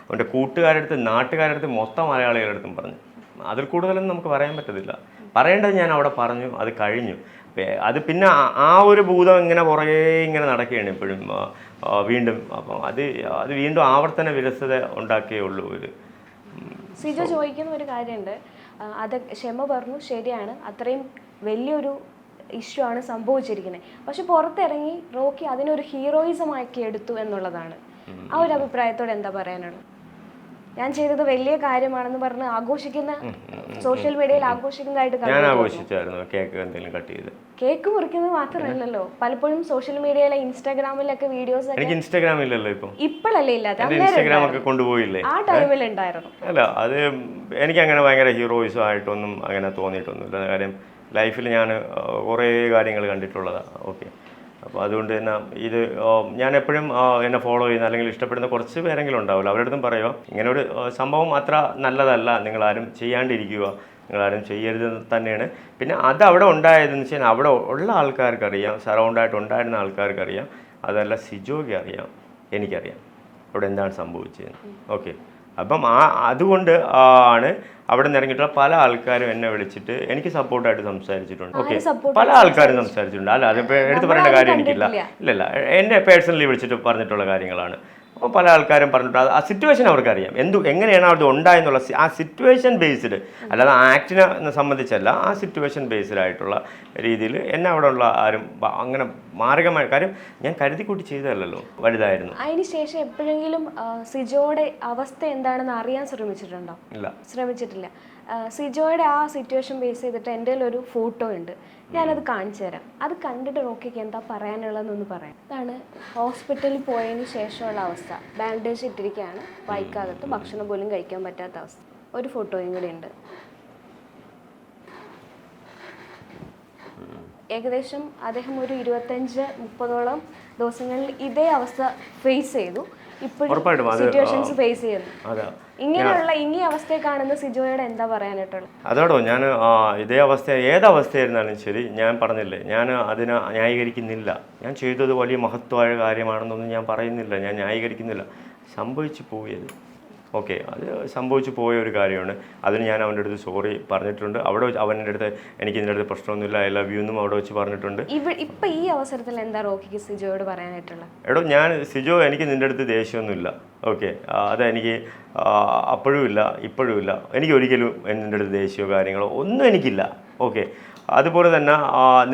അവൻ്റെ കൂട്ടുകാരുടെ അടുത്ത്, നാട്ടുകാരുടെ അടുത്ത്, മൊത്തം മലയാളികളുടെ അടുത്തും പറഞ്ഞു. അതിൽ കൂടുതലൊന്നും നമുക്ക് പറയാൻ പറ്റത്തില്ല. പറയേണ്ടത് ഞാൻ അവിടെ പറഞ്ഞു, അത് കഴിഞ്ഞു. അത് പിന്നെ ആ ഒരു ഭൂതം ഇങ്ങനെ പുറകെ ഇങ്ങനെ നടക്കുകയാണ് ഇപ്പോഴും വീണ്ടും. അപ്പം അത് വീണ്ടും ആവർത്തന വിരസത ഉണ്ടാക്കിയേ ഉള്ളൂ. സിജോ ചോദിക്കുന്ന ഒരു കാര്യമുണ്ട്, അത് ക്ഷമ പറഞ്ഞു, ശരിയാണ്, അത്രയും വലിയൊരു ഇഷ്യൂ ആണ് സംഭവിച്ചിരിക്കുന്നത്. പക്ഷെ പുറത്തിറങ്ങി റോക്കി അതിനൊരു ഹീറോയിസമാക്കി എടുത്തു എന്നുള്ളതാണ്. ആ ഒരു അഭിപ്രായത്തോടെ എന്താ പറയാനുള്ളത്? ഞാൻ ചെയ്തത് വലിയ കാര്യമാണെന്ന് പറഞ്ഞ് ആഘോഷിക്കുന്ന, സോഷ്യൽ മീഡിയയിൽ ആഘോഷിക്കുന്നതായിട്ട് കേക്ക് മുറിക്കുന്നത് മാത്രമല്ലല്ലോ, പലപ്പോഴും സോഷ്യൽ മീഡിയയിലെ ഇൻസ്റ്റാഗ്രാമിലൊക്കെ വീഡിയോസ് ഇപ്പോഴല്ലേ ഇല്ലാത്ത ആ ടൈമിൽ ഉണ്ടായിരുന്നു. അല്ല, അത് എനിക്ക് അങ്ങനെ ഭയങ്കര ഹീറോയിസം ആയിട്ടൊന്നും അങ്ങനെ തോന്നിയിട്ടൊന്നുമില്ല. കാര്യം ലൈഫിൽ ഞാൻ കുറേ കാര്യങ്ങൾ കണ്ടിട്ടുള്ളതാണ്. ഓക്കെ, അപ്പോൾ അതുകൊണ്ട് തന്നെ ഞാൻ എപ്പോഴും എന്നെ ഫോളോ ചെയ്യുന്ന അല്ലെങ്കിൽ ഇഷ്ടപ്പെടുന്ന കുറച്ച് പേരെങ്കിലും ഉണ്ടാവില്ല. അവരുടെ അടുത്തും പറയുക, ഇങ്ങനെ ഒരു സംഭവം അത്ര നല്ലതല്ല, നിങ്ങളാരും ചെയ്യാണ്ടിരിക്കുക, നിങ്ങളാരും ചെയ്യരുത് തന്നെയാണ്. പിന്നെ അവിടെ ഉണ്ടായതെന്ന് വെച്ചാൽ അവിടെ ഉള്ള ആൾക്കാർക്കറിയാം, സറൗണ്ടായിട്ട് ഉണ്ടായിരുന്ന ആൾക്കാർക്കറിയാം, അതല്ല സിജോയ്ക്ക് അറിയാം, എനിക്കറിയാം അവിടെ എന്താണ് സംഭവിച്ചത്. ഓക്കെ, അപ്പം അതുകൊണ്ട് ആണ് അവിടെ നിന്ന് ഇറങ്ങിയിട്ടുള്ള പല ആൾക്കാരും എന്നെ വിളിച്ചിട്ട് എനിക്ക് സപ്പോർട്ടായിട്ട് സംസാരിച്ചിട്ടുണ്ട്. ഓക്കെ, പല ആൾക്കാരും സംസാരിച്ചിട്ടുണ്ട്. അല്ല, അത് എടുത്ത് പറയേണ്ട കാര്യം എനിക്കില്ല. ഇല്ലല്ല, എന്നെ പേഴ്സണലി വിളിച്ചിട്ട് പറഞ്ഞിട്ടുള്ള കാര്യങ്ങളാണ്. അപ്പോൾ പല ആൾക്കാരും പറഞ്ഞിട്ട് ആ സിറ്റുവേഷൻ അവർക്കറിയാം എങ്ങനെയാണ് അവിടെ ഉണ്ടായെന്നുള്ള ആ സിറ്റുവേഷൻ ബേസ്ഡ്, അല്ലാതെ ആക്ടിനെ സംബന്ധിച്ചല്ല, ആ സിറ്റുവേഷൻ ബേസ്ഡ് ആയിട്ടുള്ള രീതിയിൽ എന്നെ അവിടെ ഉള്ള ആരും അങ്ങനെ മാരകമായ കാര്യം ഞാൻ കരുതി കൂട്ടി ചെയ്തതല്ലോ, വലുതായിരുന്നു. അതിന് ശേഷം എപ്പോഴെങ്കിലും സിജോയുടെ അവസ്ഥ എന്താണെന്ന് അറിയാൻ ശ്രമിച്ചിട്ടുണ്ടോ? ഇല്ല, ശ്രമിച്ചിട്ടില്ല. സിജോയുടെ ആ സിറ്റുവേഷൻ ബേസ് ചെയ്തിട്ട് എൻ്റെ ഒരു ഫോട്ടോ ഉണ്ട്, ഞാനത് കാണിച്ചു തരാം. അത് കണ്ടിട്ട് റോക്കിക്ക് എന്താ പറയാനുള്ളതെന്നൊന്ന് പറയാം. അതാണ് ഹോസ്പിറ്റലിൽ പോയതിന് ശേഷമുള്ള അവസ്ഥ. ബാൻഡേജ് ഇട്ടിരിക്കുകയാണ്, ബൈക്കകത്ത് ഭക്ഷണം പോലും കഴിക്കാൻ പറ്റാത്ത അവസ്ഥ. ഒരു ഫോട്ടോയും കൂടി ഉണ്ട്. ഏകദേശം അദ്ദേഹം ഒരു 25-30 ദിവസങ്ങളിൽ ഇതേ അവസ്ഥ ഫേസ് ചെയ്തു. ഇപ്പോഴും സിറ്റുവേഷൻസ് ഫേസ് ചെയ്യുന്നു. ഇങ്ങനെയുള്ള ഈ അവസ്ഥയെ കാണുന്ന സിജോയോട് എന്താ പറയാനായിട്ടുള്ളത്? അതോടോ ഞാൻ ഇതേ അവസ്ഥ ഏതവസ്ഥയായിരുന്നാലും ശരി, ഞാൻ പറഞ്ഞില്ലേ, ഞാൻ അതിനെ ന്യായീകരിക്കുന്നില്ല. ഞാൻ ചെയ്തത് വലിയ മഹത്വമായ കാര്യമാണെന്നൊന്നും ഞാൻ പറയുന്നില്ല, ഞാൻ ന്യായീകരിക്കുന്നില്ല. സംഭവിച്ചു പോയത് ഓക്കെ, അത് സംഭവിച്ചു പോയ ഒരു കാര്യമാണ്. അതിന് ഞാൻ അവൻ്റെ അടുത്ത് സോറി പറഞ്ഞിട്ടുണ്ട്. അവിടെ അവൻ്റെ അടുത്ത് എനിക്ക് ഇതിൻ്റെ അടുത്ത് പ്രശ്നമൊന്നുമില്ല, ഐ ലവ് യു എന്നും അവിടെ വെച്ച് പറഞ്ഞിട്ടുണ്ട്. ഇപ്പം ഈ അവസരത്തിൽ എന്താ റോക്കിക്ക് സിജോയോട് പറയാനായിട്ടുള്ളത്? എടോ സിജോ, എനിക്ക് നിൻ്റെ അടുത്ത് ദേഷ്യമൊന്നുമില്ല, ഓക്കെ, അതെനിക്ക് അപ്പോഴും ഇല്ല ഇപ്പോഴും ഇല്ല. എനിക്ക് ഒരിക്കലും നിൻ്റെ അടുത്ത് ദേഷ്യമോ കാര്യങ്ങളോ ഒന്നും എനിക്കില്ല, ഓക്കെ. അതുപോലെ തന്നെ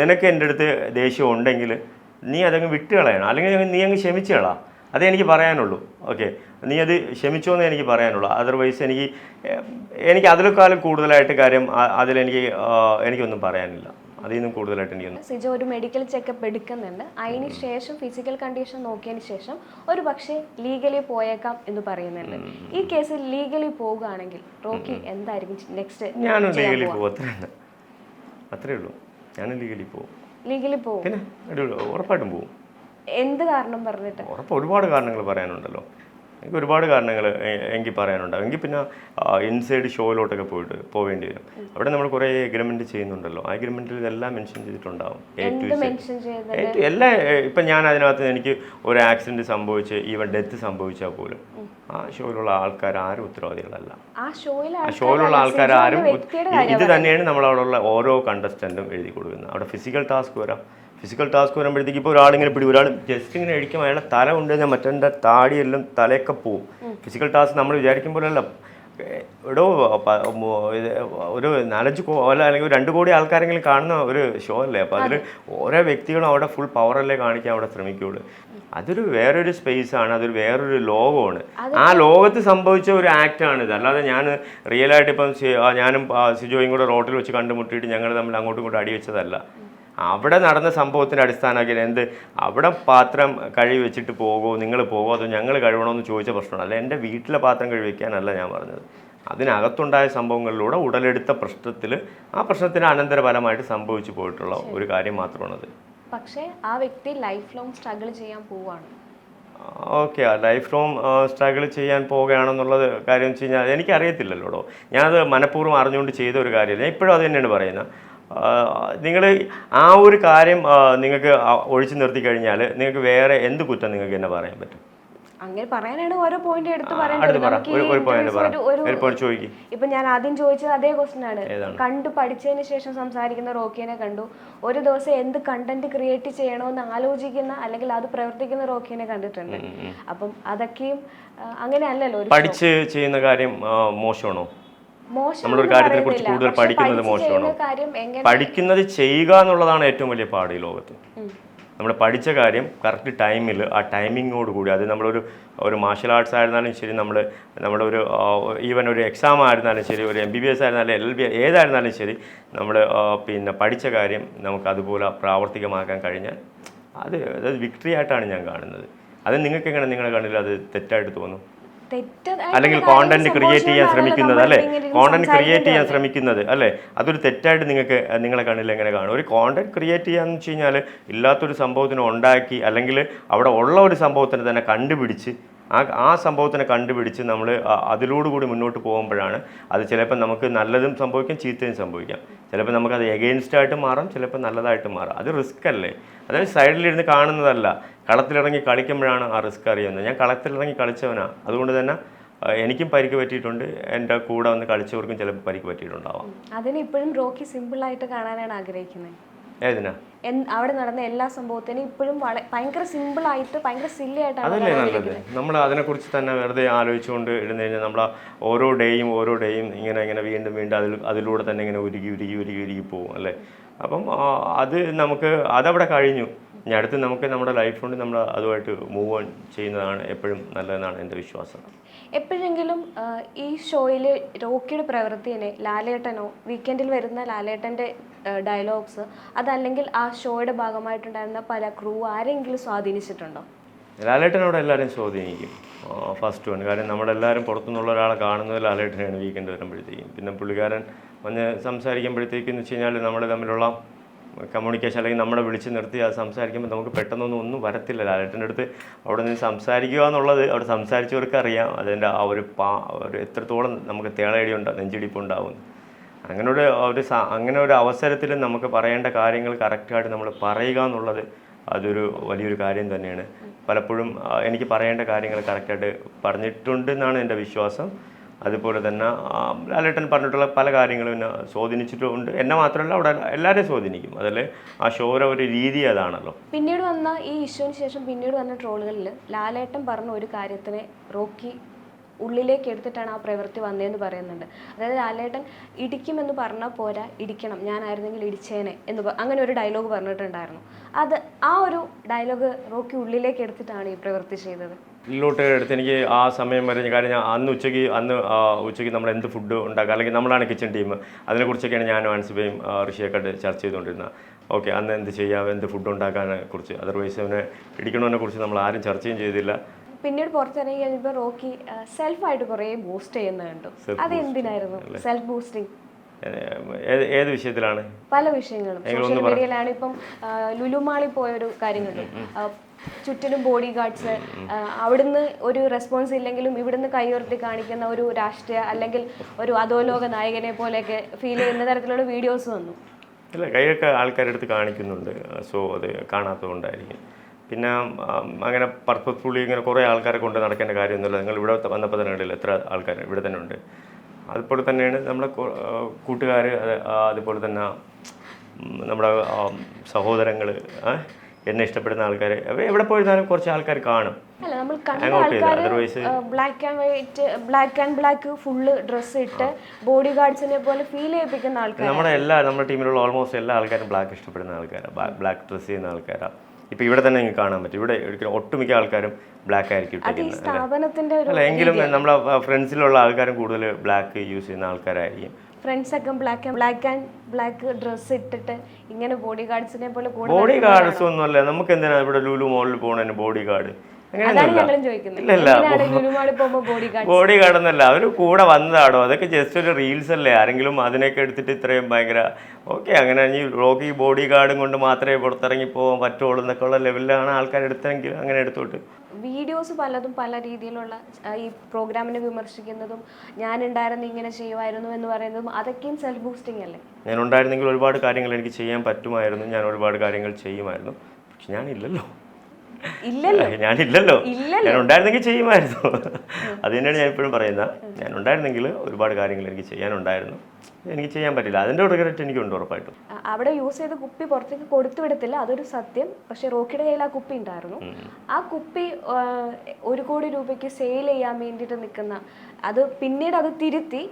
നിനക്ക് എൻ്റെ അടുത്ത് ദേഷ്യം ഉണ്ടെങ്കിൽ നീ അതങ്ങ് വിട്ടുകളയണം, അല്ലെങ്കിൽ നീ അങ്ങ് ക്ഷമിച്ചുകളാം. അതേ എനിക്ക് പറയാനുള്ളൂ, ഓക്കെ. നീ അത് ക്ഷമിച്ചോ എന്നേ എനിക്ക് പറയാനുള്ളൂ. അതർവൈസ് എനിക്ക് അതിലേക്കാളും കൂടുതലായിട്ട് കാര്യം എനിക്കൊന്നും പറയാനില്ല. അതിൽ നിന്നും കൂടുതലായിട്ട് എനിക്കൊന്നും. സിജോ ഒരു മെഡിക്കൽ ചെക്കപ്പ് എടുക്കുന്നുണ്ട്. അതിന് ശേഷം ഫിസിക്കൽ കണ്ടീഷൻ നോക്കിയതിന് ശേഷം ഒരു പക്ഷേ ലീഗലി പോയേക്കാം എന്ന് പറയുന്നുണ്ട്. ഈ കേസിൽ ലീഗലി പോവുകയാണെങ്കിൽ റോക്കി എന്തായിരിക്കും നെക്സ്റ്റ്? ഞാനും ലീഗലി പോകും, അത്രേ ഉള്ളൂ. ഞാനും ലീഗലി പോകും, പിന്നെ ഉറപ്പായിട്ടും പോകും. എന്ത് കാരണം പറഞ്ഞിട്ട്? ഒരുപാട് കാരണങ്ങൾ പറയാനുണ്ടല്ലോ, എനിക്ക് ഒരുപാട് കാരണങ്ങൾ എനിക്ക് പറയാനുണ്ടാവും. എങ്കിൽ പിന്നെ ഇൻസൈഡ് ഷോയിലോട്ടൊക്കെ പോവേണ്ടി വരും. അവിടെ നമ്മൾ കുറേ എഗ്രിമെന്റ് ചെയ്യുന്നുണ്ടല്ലോ, ആ എഗ്രിമെന്റിൽ ഇതെല്ലാം മെൻഷൻ ചെയ്തിട്ടുണ്ടാവും. എല്ലാം ഇപ്പം ഞാൻ അതിനകത്ത് എനിക്ക് ഒരു ആക്സിഡന്റ് സംഭവിച്ച് ഈവൻ ഡെത്ത് സംഭവിച്ചാൽ പോലും ആ ഷോയിലുള്ള ആൾക്കാർ ആരും ഉത്തരവാദികളല്ല. ആ ഷോയിലുള്ള ആൾക്കാർ ആരും ഇത് തന്നെയാണ് നമ്മളവിടെയുള്ള ഓരോ കണ്ടസ്റ്റന്റും എഴുതി കൊടുക്കുന്നത്. അവിടെ ഫിസിക്കൽ ടാസ്ക് വരുമ്പോഴത്തേക്ക് ഇപ്പോൾ ഒരാളിങ്ങനെ ഒരാൾ ജസ്റ്റ് ഇങ്ങനെ അടിക്കും, അയാളുടെ തല കൊണ്ട് ഞാൻ മറ്റേ താടിയെല്ലാം തലയൊക്കെ പോവും. ഫിസിക്കൽ ടാസ്ക് നമ്മൾ വിചാരിക്കും പോലെയല്ല. ഒരു 4-5 അല്ലെങ്കിൽ 2 കോടി ആൾക്കാരെങ്കിലും കാണുന്ന ഒരു ഷോ അല്ലേ. അപ്പോൾ അതിൽ ഓരോ വ്യക്തികളും അവിടെ ഫുൾ പവറല്ലേ കാണിക്കാൻ അവിടെ ശ്രമിക്കുകയുള്ളൂ. അതൊരു വേറൊരു സ്പേസാണ്, അതൊരു വേറൊരു ലോകമാണ്. ആ ലോകത്ത് സംഭവിച്ച ഒരു ആക്റ്റാണിത്. അല്ലാതെ ഞാൻ റിയലായിട്ട് ഇപ്പം ഞാനും സിജോയും കൂടെ റോട്ടിൽ വെച്ച് കണ്ടുമുട്ടിയിട്ട് ഞങ്ങൾ തമ്മിൽ അങ്ങോട്ടും ഇങ്ങോട്ടും അടി വെച്ചതല്ല. അവിടെ നടന്ന സംഭവത്തിൻ്റെ അടിസ്ഥാനമാക്കി അവിടെ പാത്രം കഴുകി വെച്ചിട്ട് നിങ്ങൾ പോകുമോ അതോ ഞങ്ങൾ കഴുകണമെന്ന് ചോദിച്ച പ്രശ്നമാണ്. അല്ല, എൻ്റെ വീട്ടിലെ പാത്രം കഴുകി വയ്ക്കാനല്ല ഞാൻ പറഞ്ഞത്. അതിനകത്തുണ്ടായ സംഭവങ്ങളിലൂടെ ഉടലെടുത്ത ആ പ്രശ്നത്തിന് അനന്തരഫലമായിട്ട് സംഭവിച്ചു പോയിട്ടുള്ള ഒരു കാര്യം മാത്രമാണത്. പക്ഷേ ആ വ്യക്തി ലൈഫ് ലോങ് സ്ട്രഗിൾ ചെയ്യാൻ പോവുകയാണ്. ഓക്കെ, ലൈഫ് ലോങ് സ്ട്രഗിൾ ചെയ്യാൻ പോവുകയാണെന്നുള്ളത് കാര്യം വെച്ച് കഴിഞ്ഞാൽ എനിക്കറിയത്തില്ലല്ലോടോ. ഞാനത് മനഃപൂർവ്വം അറിഞ്ഞുകൊണ്ട് ചെയ്ത ഒരു കാര്യമില്ല. ഞാൻ ഇപ്പോഴും അത് തന്നെയാണ് പറയുന്നത്. നിങ്ങൾ ആ ഒരു കാര്യം നിങ്ങൾക്ക് ഒഴിച്ചു നിർത്തി കഴിഞ്ഞാൽ നിങ്ങൾക്ക് വേറെ എന്ത് കുറ്റം നിങ്ങൾക്ക് എന്നെ പറയാൻ പറ്റും? അങ്ങനെ പറയാനാണ് ഓരോ പോയിന്റ് എടുത്ത് ഇപ്പൊ ഞാൻ ആദ്യം ചോദിച്ചത് അതേ ക്വസ്റ്റ്യൻ ആണ്. കണ്ടു പഠിച്ചതിന് ശേഷം സംസാരിക്കുന്ന റോക്കിനെ കണ്ടു. ഒരു ദിവസം എന്ത് കണ്ടന്റ് ക്രിയേറ്റ് ചെയ്യണമെന്ന് ആലോചിക്കുന്ന അല്ലെങ്കിൽ അത് പ്രവർത്തിക്കുന്ന റോക്കിനെ കണ്ടിട്ടുണ്ട്. അപ്പം അതൊക്കെയും അങ്ങനെ അല്ലല്ലോ. പഠിച്ച് ചെയ്യുന്ന കാര്യം മോശമാണോ? നമ്മളൊരു കാര്യത്തിനെ കുറിച്ച് കൂടുതൽ പഠിക്കുന്നത് മോശമാണോ? പഠിക്കുന്നത് ചെയ്യുക എന്നുള്ളതാണ് ഏറ്റവും വലിയ പാട് ഈ ലോകത്ത്. നമ്മൾ പഠിച്ച കാര്യം കറക്റ്റ് ടൈമിൽ ആ ടൈമിങ്ങോട് കൂടി, അത് ഒരു മാർഷൽ ആർട്സ് ആയിരുന്നാലും ശരി, നമ്മുടെ ഈവൻ ഒരു എക്സാം ആയിരുന്നാലും ശരി, ഒരു MBBS ആയിരുന്നാലും LLB ഏതായിരുന്നാലും ശരി, നമ്മൾ പഠിച്ച കാര്യം നമുക്ക് അതുപോലെ പ്രാവർത്തികമാക്കാൻ കഴിഞ്ഞാൽ അത് വിക്ടറി ആയിട്ടാണ് ഞാൻ കാണുന്നത്. അത് നിങ്ങൾക്ക് എങ്ങനെ നിങ്ങളുടെ കണ്ണിൽ അത് തെറ്റായിട്ട് തോന്നും? അല്ലെങ്കിൽ കോണ്ടന്റ് ക്രിയേറ്റ് ചെയ്യാൻ ശ്രമിക്കുന്നത് അല്ലേ, അതൊരു തെറ്റായിട്ട് നിങ്ങളെ കണ്ണിൽ എങ്ങനെ കാണും? ഒരു കോണ്ടന്റ് ക്രിയേറ്റ് ചെയ്യാന്ന് വെച്ച് കഴിഞ്ഞാൽ ഇല്ലാത്തൊരു സംഭവത്തിനെ ഉണ്ടാക്കി, അല്ലെങ്കിൽ അവിടെ ഉള്ള ഒരു സംഭവത്തിനെ തന്നെ കണ്ടുപിടിച്ച് ആ സംഭവത്തിനെ കണ്ടുപിടിച്ച് നമ്മൾ അതിലോടുകൂടി മുന്നോട്ട് പോകുമ്പോഴാണ് അത് ചിലപ്പോൾ നമുക്ക് നല്ലതും സംഭവിക്കാം, ചീത്തയും സംഭവിക്കാം. ചിലപ്പോൾ നമുക്കത് എഗെയിൻസ്റ്റായിട്ട് മാറാം, ചിലപ്പോൾ നല്ലതായിട്ട് മാറാം. അത് റിസ്ക് അല്ലേ? അതായത് സൈഡിലിരുന്ന് കാണുന്നതല്ല, കളത്തിലിറങ്ങി കളിക്കുമ്പോഴാണ് ആ റിസ്ക് അറിയുന്നത്. ഞാൻ കളത്തിലിറങ്ങി കളിച്ചവനാണ്, അതുകൊണ്ട് തന്നെ എനിക്കും പരിക്ക് പറ്റിയിട്ടുണ്ട്, എൻ്റെ കൂടെ വന്ന് കളിച്ചവർക്കും ചിലപ്പോൾ പരിക്ക് പറ്റിയിട്ടുണ്ടാവാം. അതിന് ഇപ്പോഴും റോക്കി സിമ്പിളായിട്ട് കാണാനാണ് ആഗ്രഹിക്കുന്നത്. ഏതിനാ? അവിടെ നടന്ന എല്ലാ സംഭവത്തിനും ഇപ്പോഴും ഭയങ്കര സിമ്പിളായിട്ട് ഭയങ്കര സില്ലി ആയിട്ടാണ്. അതല്ലേ നല്ലത്. നമ്മൾ അതിനെക്കുറിച്ച് തന്നെ വെറുതെ ആലോചിച്ചുകൊണ്ട് ഇരുന്ന് കഴിഞ്ഞാൽ നമ്മൾ ഓരോ ഡേയും ഇങ്ങനെ വീണ്ടും അതിലൂടെ തന്നെ ഇങ്ങനെ ഉരുകി പോകും അല്ലേ. അപ്പം അത് നമുക്ക് അതവിടെ കഴിഞ്ഞു. ഇനി അടുത്ത് നമുക്ക് നമ്മുടെ ലൈഫ് കൊണ്ട് നമ്മൾ അതുമായിട്ട് മൂവ് ഓൺ ചെയ്യുന്നതാണ് എപ്പോഴും നല്ലതെന്നാണ് എൻ്റെ വിശ്വാസം. എപ്പോഴെങ്കിലും ഈ ഷോയിൽ റോക്കിയുടെ പ്രവൃത്തിനെ ലാലേട്ടനോ വീക്കെൻഡിൽ വരുന്ന ലാലേട്ടൻ്റെ ഡയലോഗ്സ് അതല്ലെങ്കിൽ ആ ഷോയുടെ ഭാഗമായിട്ടുണ്ടായിരുന്ന പല ക്രൂ ആരെങ്കിലും സ്വാധീനിച്ചിട്ടുണ്ടോ? ലാലേട്ടനോട് എല്ലാവരും സ്വാധീനിക്കും ഫസ്റ്റ് വൺ. കാരണം നമ്മളെല്ലാവരും പുറത്തുനിന്നുള്ള ഒരാളെ കാണുന്നത് ലാലേട്ടനെയാണ് വീക്കെൻഡ് വരുമ്പോഴത്തേക്കും. പിന്നെ പുള്ളിക്കാരൻ വന്ന് സംസാരിക്കുമ്പോഴത്തേക്കെന്ന് വെച്ച് കഴിഞ്ഞാൽ നമ്മൾ തമ്മിലുള്ള കമ്മ്യൂണിക്കേഷൻ അല്ലെങ്കിൽ നമ്മളെ വിളിച്ച് നിർത്തി അത് സംസാരിക്കുമ്പോൾ നമുക്ക് പെട്ടെന്നൊന്നും വരത്തില്ല. ലാലേട്ടൻ്റെ അടുത്ത് അവിടെ നിന്ന് സംസാരിക്കുക എന്നുള്ളത് അവിടെ സംസാരിച്ചവർക്ക് അറിയാം അതിൻ്റെ ആ ഒരു എത്രത്തോളം നമുക്ക് നെഞ്ചിടിപ്പുണ്ടാവും. അങ്ങനെ ഒരു അവസരത്തിൽ നമുക്ക് പറയേണ്ട കാര്യങ്ങൾ കറക്റ്റായിട്ട് നമ്മൾ പറയുക എന്നുള്ളത് അതൊരു വലിയൊരു കാര്യം തന്നെയാണ്. പലപ്പോഴും എനിക്ക് പറയേണ്ട കാര്യങ്ങൾ കറക്റ്റായിട്ട് പറഞ്ഞിട്ടുണ്ടെന്നാണ് എൻ്റെ വിശ്വാസം. അതുപോലെ തന്നെ ലാലേട്ടൻ പറഞ്ഞിട്ടുള്ള പല കാര്യങ്ങളും എന്നെ സ്വാധീനിച്ചിട്ടുണ്ട്. എന്നെ മാത്രമല്ല അവിടെ എല്ലാവരെയും സ്വാധീനിക്കും. അതല്ലേ ആ ഷോയുടെ ഒരു രീതി അതാണല്ലോ. പിന്നീട് വന്ന ഈ ഇഷ്യൂവിന് ശേഷം പിന്നീട് വന്ന ട്രോളുകളിൽ ലാലേട്ടൻ പറഞ്ഞ ഒരു കാര്യത്തിനെ റോക്കി ഉള്ളിലേക്ക് എടുത്തിട്ടാണ് ആ പ്രവൃത്തി വന്നതെന്ന് പറയുന്നുണ്ട്. അതായത് ലാലേട്ടൻ ഇടിക്കുമെന്ന് പറഞ്ഞാൽ പോരാ, ഇടിക്കണം, ഞാനായിരുന്നെങ്കിൽ ഇടിച്ചേനെ അങ്ങനെ ഒരു ഡയലോഗ് പറഞ്ഞിട്ടുണ്ടായിരുന്നു. ആ ഒരു ഡയലോഗ് റോക്കി ഉള്ളിലേക്ക് എടുത്തിട്ടാണ് ഈ പ്രവൃത്തി ചെയ്തത്. ഉള്ളിലോട്ട് എടുത്ത് എനിക്ക് ആ സമയം വരെ കാര്യം ഞാൻ അന്ന് ഉച്ചയ്ക്ക് നമ്മൾ എന്ത് ഫുഡ് ഉണ്ടാക്കുക അല്ലെങ്കിൽ നമ്മളാണ് കിച്ചൺ ടീം, അതിനെക്കുറിച്ചൊക്കെയാണ് ഞാനും ആൻസിബയും ഋഷിയൊക്കെ ചർച്ച ചെയ്തുകൊണ്ടിരുന്നത്. ഓക്കെ, അന്ന് എന്ത് ചെയ്യാം, എന്ത് ഫുഡ് ഉണ്ടാക്കാനെ കുറിച്ച്. അതർവൈസ് അവനെ ഇടിക്കണതിനെ കുറിച്ച് നമ്മൾ ആരും ചർച്ചയും ചെയ്തില്ല. പിന്നീട് പുറത്തിറങ്ങി കഴിഞ്ഞപ്പോൾ റോക്കി സെൽഫായിട്ട് കുറേ ബൂസ്റ്റ് ചെയ്യുന്നത് കണ്ടു. അത് എന്തിനായിരുന്നു സെൽഫ് ബൂസ്റ്റിംഗ്? ഏത് വിഷയത്തിലാണ്? പല വിഷയങ്ങളും സോഷ്യൽ മീഡിയയിലാണ്. ഇപ്പം ലുലുമാളിൽ പോയൊരു കാര്യം കണ്ടു. ചുറ്റിനും ബോഡി ഗാർഡ്സ്, അവിടുന്ന് ഒരു റെസ്പോൺസ് ഇല്ലെങ്കിലും ഇവിടുന്ന് കൈയുയർത്തി കാണിക്കുന്ന ഒരു രാഷ്ട്രീയ അല്ലെങ്കിൽ ഒരു അധോലോക നായകനെ പോലെയൊക്കെ ഫീൽ ചെയ്യുന്ന തരത്തിലുള്ള വീഡിയോസ് വന്നു. ഇല്ല, കൈയൊക്കെ ആൾക്കാരെടുത്ത് കാണിക്കുന്നുണ്ട്. സോ അത് കാണാത്തതുകൊണ്ടായിരിക്കും. പിന്നെ അങ്ങനെ പർപ്പസ്ഫുള്ളി ഇങ്ങനെ കുറേ ആൾക്കാരെ കൊണ്ട് നടക്കേണ്ട കാര്യമൊന്നുമില്ല. നിങ്ങൾ ഇവിടെ വന്നപ്പോൾ തന്നെ കണ്ടില്ല എത്ര ആൾക്കാർ ഇവിടെ തന്നെ ഉണ്ട്. അതുപോലെ തന്നെയാണ് നമ്മുടെ കൂട്ടുകാർ, അതുപോലെ തന്നെ നമ്മുടെ സഹോദരങ്ങൾ, എന്നെ ഇഷ്ടപ്പെടുന്ന ആൾക്കാർ എവിടെ പോയിരുന്നാലും കുറച്ച് ആൾക്കാർ കാണും. അല്ല, നമ്മൾ കണ്ട ആൾക്കാർ black and black full dress ഇട്ട് ബോഡി ഗാർഡ്സിനെ പോലെ ഫീൽ ചെയ്യിപ്പിക്കുന്ന ആൾക്കാർ. നമ്മുടെ ടീമിലുള്ള ഓൾമോസ്റ്റ് എല്ലാ ആൾക്കാരും ബ്ലാക്ക് ഇഷ്ടപ്പെടുന്ന ആൾക്കാരാണ്, ബ്ലാക്ക് ഡ്രസ്സ് ചെയ്യുന്ന ആൾക്കാരാണ്. ഇപ്പം ഇവിടെ തന്നെ നിങ്ങൾക്ക് കാണാൻ പറ്റും. ഇവിടെ ഒട്ടുമിക്ക ആൾക്കാരും ബ്ലാക്ക് ആയിരിക്കും ഇട്ടിരിക്കുന്നത്. അല്ല, എങ്കിലും നമ്മളെ ഫ്രണ്ട്സിലുള്ള ആൾക്കാരും കൂടുതൽ ബ്ലാക്ക് യൂസ് ചെയ്യുന്ന ആൾക്കാരായിരിക്കും. ഫ്രണ്ട്സൊക്കെ ബ്ലാക്ക് ഡ്രസ്സ് ഇട്ടിട്ട് ഇങ്ങനെ ബോഡി ഗാർഡ്സിനെ പോലെ. ബോഡി ഗാർഡ്സ് ഒന്നുമല്ല, നമുക്ക് എന്തിനാണ് ഇവിടെ ലുലു മോളിൽ പോകണതിന് ബോഡി ഗാർഡ്? ബോഡി ഗാർഡ് എന്നല്ല, അവർ കൂടെ വന്നതാണോ? അതൊക്കെ ജസ്റ്റ് ഒരു റീൽസ് അല്ലേ. ആരെങ്കിലും അതിനൊക്കെ എടുത്തിട്ട് ഇത്രയും ഭയങ്കര ഓക്കെ അങ്ങനെ ഈ റോക്കി ബോഡി ഗാർഡും കൊണ്ട് മാത്രമേ പുറത്തിറങ്ങി പോകാൻ പറ്റുള്ളൂ എന്നൊക്കെ ഉള്ള ലെവലിലാണ് ആൾക്കാർ എടുത്തെങ്കിൽ അങ്ങനെ എടുത്തോട്ട്. വീഡിയോസ് പലതും പല രീതിയിലുള്ള ഈ പ്രോഗ്രാമിനെ വിമർശിക്കുന്നതും ഞാനുണ്ടായിരുന്നു ഇങ്ങനെ ചെയ്യുമായിരുന്നു എന്ന് പറയുന്നതും അതൊക്കെയും സെൽഫ് ബൂസ്റ്റിംഗ് അല്ലേ? ഞാൻ ഉണ്ടായിരുന്നെങ്കിൽ ഒരുപാട് കാര്യങ്ങൾ എനിക്ക് ചെയ്യാൻ പറ്റുമായിരുന്നു, ഞാൻ ഒരുപാട് കാര്യങ്ങൾ ചെയ്യുമായിരുന്നു. പക്ഷെ ഞാനില്ലല്ലോ. ഞാനില്ലല്ലോ. ഞാൻ ഉണ്ടായിരുന്നെങ്കിൽ ചെയ്യുമായിരുന്നു. അത് തന്നെയാണ് ഞാൻ ഇപ്പോഴും പറയുന്നത്. ഞാൻ ഉണ്ടായിരുന്നെങ്കിൽ ഒരുപാട് കാര്യങ്ങൾ എനിക്ക് ചെയ്യാനുണ്ടായിരുന്നു, എനിക്ക് ചെയ്യാൻ പറ്റില്ല. അതിൻ്റെ റിഗ്രറ്റ് എനിക്കുണ്ട് ഉറപ്പായിട്ടും. അവിടെ യൂസ് ചെയ്ത കുപ്പി പുറത്തേക്ക് കൊടുത്തു വിടത്തില്ല, അതൊരു സത്യം. പക്ഷെ റോക്കിയുടെ കയ്യിൽ ആ കുപ്പി ഉണ്ടായിരുന്നു. ആ കുപ്പി 1 കോടി രൂപയ്ക്ക് സെയിൽ ചെയ്യാൻ വേണ്ടിയിട്ട് നിൽക്കുന്ന അത് പിന്നീട് അത് തിരുത്തി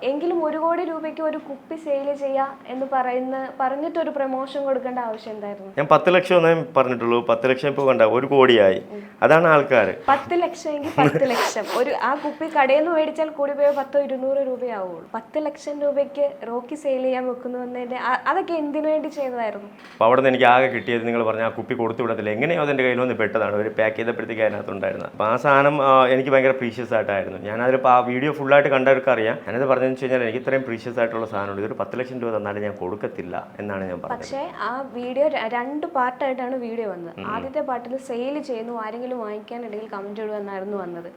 എങ്കിലും 1 കോടി രൂപയ്ക്ക് ഒരു കുപ്പി സെയിൽ ചെയ്യാം എന്ന് പറഞ്ഞിട്ടൊരു പ്രൊമോഷൻ കൊടുക്കേണ്ട ആവശ്യം എന്തായിരുന്നു? ഞാൻ 10 ലക്ഷം എന്നേ പറഞ്ഞിട്ടുള്ളൂ. 10 ലക്ഷം ഇപ്പോൾ കണ്ട 1 കോടിയായി. അതാണ് ആൾക്കാർ. 10 ലക്ഷം എങ്കിൽ 10 ലക്ഷം. ആ കുപ്പി കടയിൽ നിന്ന് മേടിച്ചാൽ കൂടി പോയോ 100-200 രൂപയാവുള്ളൂ. 10 ലക്ഷം രൂപയ്ക്ക് റോക്കി സെയിൽ ചെയ്യാൻ വെക്കുന്നതിൻ്റെ അതൊക്കെ എന്തിനു വേണ്ടി ചെയ്തതായിരുന്നു? അപ്പോൾ അവിടെ നിന്ന് എനിക്ക് ആകെ കിട്ടിയത് നിങ്ങൾ പറഞ്ഞ ആ കുപ്പി കൊടുത്തു വിടത്തില്ല, എങ്ങനെയോ അതെൻ്റെ കയ്യിൽ വന്ന് പെട്ടതാണ്. ഒരു പാക്ക് ചെയ്തപ്പോഴത്തേക്ക് അതിനകത്തുണ്ടായിരുന്നത്. അപ്പോൾ ആ സാധനം എനിക്ക് ഭയങ്കര പ്രീഷ്യസ് ആയിട്ടായിരുന്നു. ഞാനതിലിപ്പോൾ ആ വീഡിയോ ഫുള്ളായിട്ട് കണ്ടവർക്ക് അറിയാം. ഞാനത് പറഞ്ഞതെന്ന് വെച്ച് കഴിഞ്ഞാൽ എനിക്ക് ഇത്രയും പ്രീഷ്യസ് ആയിട്ടുള്ള സാധനമുണ്ട്, ഇതൊരു 10 ലക്ഷം രൂപ തന്നാലും ഞാൻ കൊടുക്കത്തില്ല എന്നാണ് ഞാൻ പറഞ്ഞത്. പക്ഷേ ആ വീഡിയോ 2 പാർട്ടായിട്ടാണ് വീഡിയോ വന്നത്. ആദ്യത്തെ പാർട്ടിൽ സെയിൽ ചെയ്യുന്നു, ആരെങ്കിലും വാങ്ങിക്കാനിടയിൽ കമന്റ് ഇടുമെന്നായിരുന്നു വന്നത്.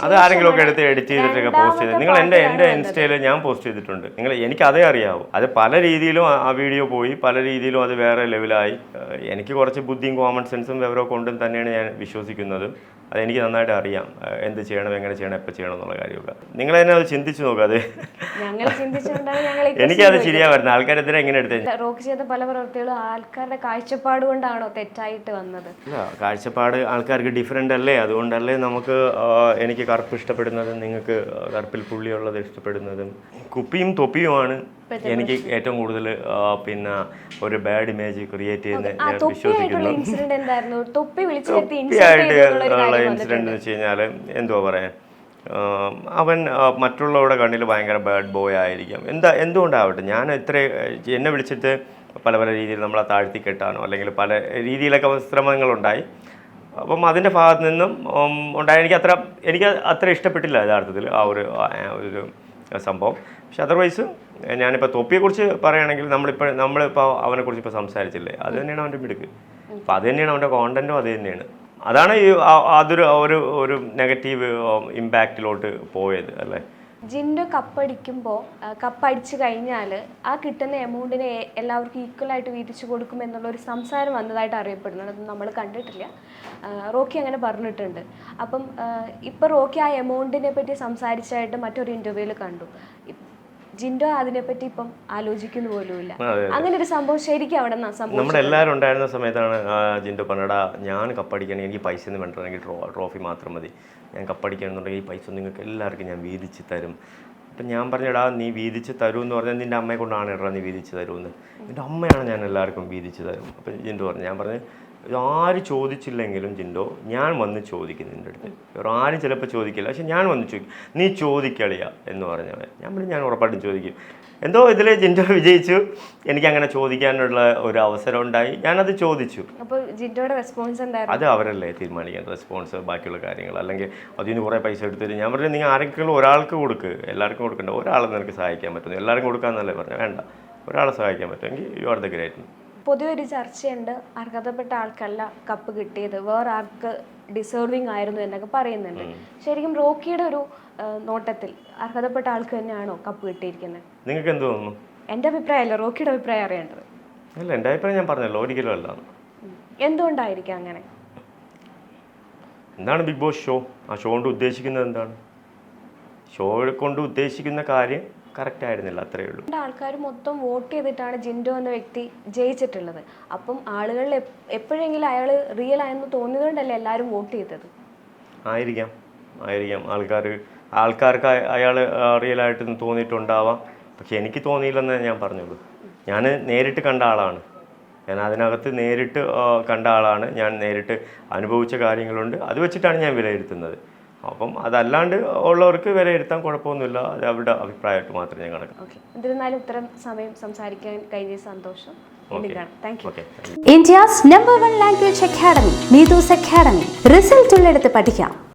അത് ആരെങ്കിലും ഒക്കെ എടുത്ത് എഡിറ്റ് ചെയ്തിട്ടൊക്കെ പോസ്റ്റ് ചെയ്ത് നിങ്ങൾ എൻ്റെ ഇൻസ്റ്റയിൽ ഞാൻ പോസ്റ്റ് ചെയ്തിട്ടുണ്ട്. എനിക്കതേ അറിയാവൂ. അത് പല രീതിയിലും ആ വീഡിയോ പോയി, പല രീതിയിലും അത് വേറെ ലെവലായി. എനിക്ക് കുറച്ച് ബുദ്ധിയും കോമൺ സെൻസും വിവരമൊക്കെ ഉണ്ടെന്ന് തന്നെയാണ് ഞാൻ വിശ്വസിക്കുന്നത്. അതെനിക്ക് നന്നായിട്ട് അറിയാം എന്ത് ചെയ്യണം, എങ്ങനെ ചെയ്യണം, എപ്പോൾ ചെയ്യണം എന്നുള്ള കാര്യമൊക്കെ. നിങ്ങൾ തന്നെ അത് ചിന്തിച്ച് നോക്കുക. അത് ഞങ്ങൾ ചിന്തിച്ചുകൊണ്ടാണ് ഞങ്ങൾ എനിക്കത് ശരിയാ വരുന്നത്. ആൾക്കാരെതിരെ എങ്ങനെ എടുത്തേ? റോക്കി ചെയ്ത പല പ്രവൃത്തികളും ആൾക്കാരുടെ കാഴ്ചപ്പാട് കൊണ്ടാണോ തെറ്റായിട്ട് വന്നത്? ഇല്ല, കാഴ്ചപ്പാട് ആൾക്കാർക്ക് ഡിഫറെൻ്റ് അല്ലേ, അതുകൊണ്ടല്ലേ നമുക്ക് എനിക്ക് കറുപ്പ് ഇഷ്ടപ്പെടുന്നതും നിങ്ങൾക്ക് കറുപ്പിൽ പുള്ളിയുള്ളത് ഇഷ്ടപ്പെടുന്നതും. കുപ്പിയും തൊപ്പിയുമാണ് എനിക്ക് ഏറ്റവും കൂടുതൽ പിന്നെ ഒരു ബാഡ് ഇമേജ് ക്രിയേറ്റ് ചെയ്യുന്ന ഞാൻ വിശ്വസിക്കുന്നു. തൊപ്പിയായിട്ടുള്ള ഇൻസിഡന്റ് എന്ന് വെച്ച് കഴിഞ്ഞാൽ എന്തുവാ പറയാൻ, അവൻ മറ്റുള്ളവരുടെ കണ്ണിൽ ഭയങ്കര ബാഡ് ബോയ് ആയിരിക്കാം. എന്തുകൊണ്ടാവട്ടെ, ഞാൻ എന്നെ വിളിച്ചിട്ട് പല രീതിയിൽ നമ്മളെ താഴ്ത്തി കെട്ടാനോ അല്ലെങ്കിൽ പല രീതിയിലൊക്കെ ശ്രമങ്ങളുണ്ടായി. അപ്പം അതിൻ്റെ ഭാഗത്ത് നിന്നും ഉണ്ടായി. എനിക്ക് അത്ര ഇഷ്ടപ്പെട്ടില്ല യഥാർത്ഥത്തിൽ ആ ഒരു സംഭവം. പക്ഷെ അതർവൈസ് ഞാനിപ്പോൾ തൊപ്പിയെക്കുറിച്ച് പറയുകയാണെങ്കിൽ നമ്മളിപ്പോൾ അവനെക്കുറിച്ച് ഇപ്പോൾ സംസാരിച്ചില്ലേ, അത് തന്നെയാണ് അവൻ്റെ മിടുക്ക്. അപ്പോൾ അത് തന്നെയാണ് അവൻ്റെ കോണ്ടൻറ്റും അത് തന്നെയാണ്. അതാണ് ഒരു നെഗറ്റീവ് ഇമ്പാക്റ്റിലോട്ട് പോയത് അല്ലേ. ജിൻഡോ കപ്പടിക്കുമ്പോൾ കപ്പടിച്ചു കഴിഞ്ഞാൽ ആ കിട്ടുന്ന എമൗണ്ടിനെ എല്ലാവർക്കും ഈക്വലായിട്ട് വീതിച്ചു കൊടുക്കും എന്നുള്ളൊരു സംസാരം വന്നതായിട്ട് അറിയപ്പെടുന്നുണ്ട്. അത് നമ്മൾ കണ്ടിട്ടില്ല. റോക്കി അങ്ങനെ പറഞ്ഞിട്ടുണ്ട്. അപ്പം ഇപ്പം റോക്കി ആ എമൗണ്ടിനെ പറ്റി സംസാരിച്ചായിട്ട് മറ്റൊരു ഇൻ്റർവ്യൂവിൽ കണ്ടു. ജിൻഡോ അതിനെപ്പറ്റി ഇപ്പം ആലോചിക്കുന്നു പോലുമില്ല. അങ്ങനെ ഒരു സംഭവം ശരിക്കും അവിടെ സംഭവം നമ്മളെല്ലാവരും ഉണ്ടായിരുന്ന സമയത്താണ് ജിൻഡോ പറഞ്ഞടാ, ഞാൻ കപ്പടിക്കണമെങ്കിൽ എനിക്ക് പൈസ ഒന്നും വേണ്ടെങ്കിൽ ട്രോഫി മാത്രം മതി, ഞാൻ കപ്പടിക്കണമെന്നുണ്ടെങ്കിൽ ഈ പൈസ നിങ്ങൾക്ക് എല്ലാവർക്കും ഞാൻ വീതിച്ച് തരും. അപ്പം ഞാൻ പറഞ്ഞടാ, നീ വീതിച്ച് തരുമെന്ന് പറഞ്ഞാൽ നിൻ്റെ അമ്മയെ കൊണ്ടാണ് ഇടാ നീ വീതിച്ച് തരുമെന്ന്. എൻ്റെ അമ്മയാണ് ഞാൻ എല്ലാവർക്കും വീതിച്ച് തരും. അപ്പം ജിൻഡോ പറഞ്ഞു, ഞാൻ പറഞ്ഞു ആര് ചോദിച്ചില്ലെങ്കിലും ജിൻഡോ ഞാൻ വന്ന് ചോദിക്കും നിൻ്റെ അടുത്ത്. വേറെ ആരും ചിലപ്പോൾ ചോദിക്കില്ല, പക്ഷെ ഞാൻ വന്ന് ചോദിക്കും. നീ ചോദിക്കളിയാ എന്ന് പറഞ്ഞവൻ. ഞാൻ ഉറപ്പായിട്ടും ചോദിക്കും. എന്തോ ഇതിൽ ജിൻഡോ വിജയിച്ചു, എനിക്കങ്ങനെ ചോദിക്കാനുള്ള ഒരു അവസരം ഉണ്ടായി, ഞാനത് ചോദിച്ചു. അപ്പോൾ ജിൻഡോയുടെ റെസ്പോൺസ് എന്തായിരുന്നു? അത് അവരല്ലേ തീരുമാനിക്കാൻ റെസ്പോൺസ്, ബാക്കിയുള്ള കാര്യങ്ങൾ. അല്ലെങ്കിൽ അതിൽ നിന്ന് കുറേ പൈസ എടുത്തിട്ട് ഞാൻ പറഞ്ഞു, നിങ്ങൾ ആരെങ്കിലും ഒരാൾക്ക് കൊടുക്ക്, എല്ലാവർക്കും കൊടുക്കണ്ട. ഒരാളെ നിനക്ക് സഹായിക്കാൻ പറ്റുന്നു, എല്ലാവർക്കും കൊടുക്കാമെന്നല്ലേ പറഞ്ഞു. വേണ്ട, ഒരാളെ സഹായിക്കാൻ പറ്റുമെങ്കിൽ യു ആർ ദ ഗ്രേറ്റ്. പൊതുവെ ഒരു ചർച്ചയുണ്ട്, അർഹതപ്പെട്ട ആൾക്കല്ല കപ്പ് കിട്ടിയത്, വേറെ ആർക്ക് ഡിസേർവിങ് ആയിരുന്നു എന്നൊക്കെ പറയുന്നുണ്ട്. ശരിക്കും റോക്കിയുടെ ഒരു നോട്ടത്തിൽ അർഹതപ്പെട്ട ആൾക്ക് തന്നെയാണോ കപ്പ് കിട്ടിയിരിക്കുന്നത്? നിങ്ങൾക്ക് എന്ത് തോന്നുന്നു? എൻ്റെ അഭിപ്രായമല്ല, റോക്കിയുടെ അഭിപ്രായം അറിയേണ്ടത്. അല്ല, എൻ്റെ അഭിപ്രായം ഞാൻ പറഞ്ഞല്ലോ, ഒരിക്കലും അല്ല. എന്തുകൊണ്ടായിരിക്കും അങ്ങനെ? എന്താണ് ബിഗ് ബോസ് ഷോ? ആ ഷോ കൊണ്ട് ഉദ്ദേശിക്കുന്നത് എന്താണ്? ഷോ കൊണ്ട് ഉദ്ദേശിക്കുന്ന കാര്യം കറക്റ്റ് ആയിരുന്നില്ല, അത്രയേ ഉള്ളൂ. ആൾക്കാർ മൊത്തം വോട്ട് ചെയ്തിട്ടാണ് ജിൻഡോ എന്ന വ്യക്തി ജയിച്ചിട്ടുള്ളത്. അപ്പം ആളുകളിൽ എപ്പോഴെങ്കിലും അയാൾ റിയൽ ആയെന്ന് തോന്നിയതുകൊണ്ടല്ലേ എല്ലാവരും വോട്ട് ചെയ്തത്? ആയിരിക്കാം. ആൾക്കാർക്ക് അയാൾ റിയലായിട്ട് തോന്നിയിട്ടുണ്ടാവാം. പക്ഷെ എനിക്ക് തോന്നിയില്ലെന്ന് ഞാൻ പറഞ്ഞുള്ളൂ. ഞാൻ നേരിട്ട് കണ്ട ആളാണ്, ഞാൻ അതിനകത്ത് നേരിട്ട് കണ്ട ആളാണ്, ഞാൻ നേരിട്ട് അനുഭവിച്ച കാര്യങ്ങളുണ്ട്, അത് വെച്ചിട്ടാണ് ഞാൻ വിലയിരുത്തുന്നത്. അപ്പം അതല്ലാണ്ട് ഉള്ളവർക്ക് വിലയിരുത്താൻ കുഴപ്പമൊന്നുമില്ല, അത് അവരുടെ അഭിപ്രായമായിട്ട് മാത്രമേ ഞാൻ കണക്കാക്കൂ. എന്നിരുന്നാലും ഇത്തരം സമയം സംസാരിക്കാൻ കഴിഞ്ഞ സന്തോഷം. India's #1 language academy, Needus Academy. Result ഉള്ളിടത്ത് പഠിക്കാം.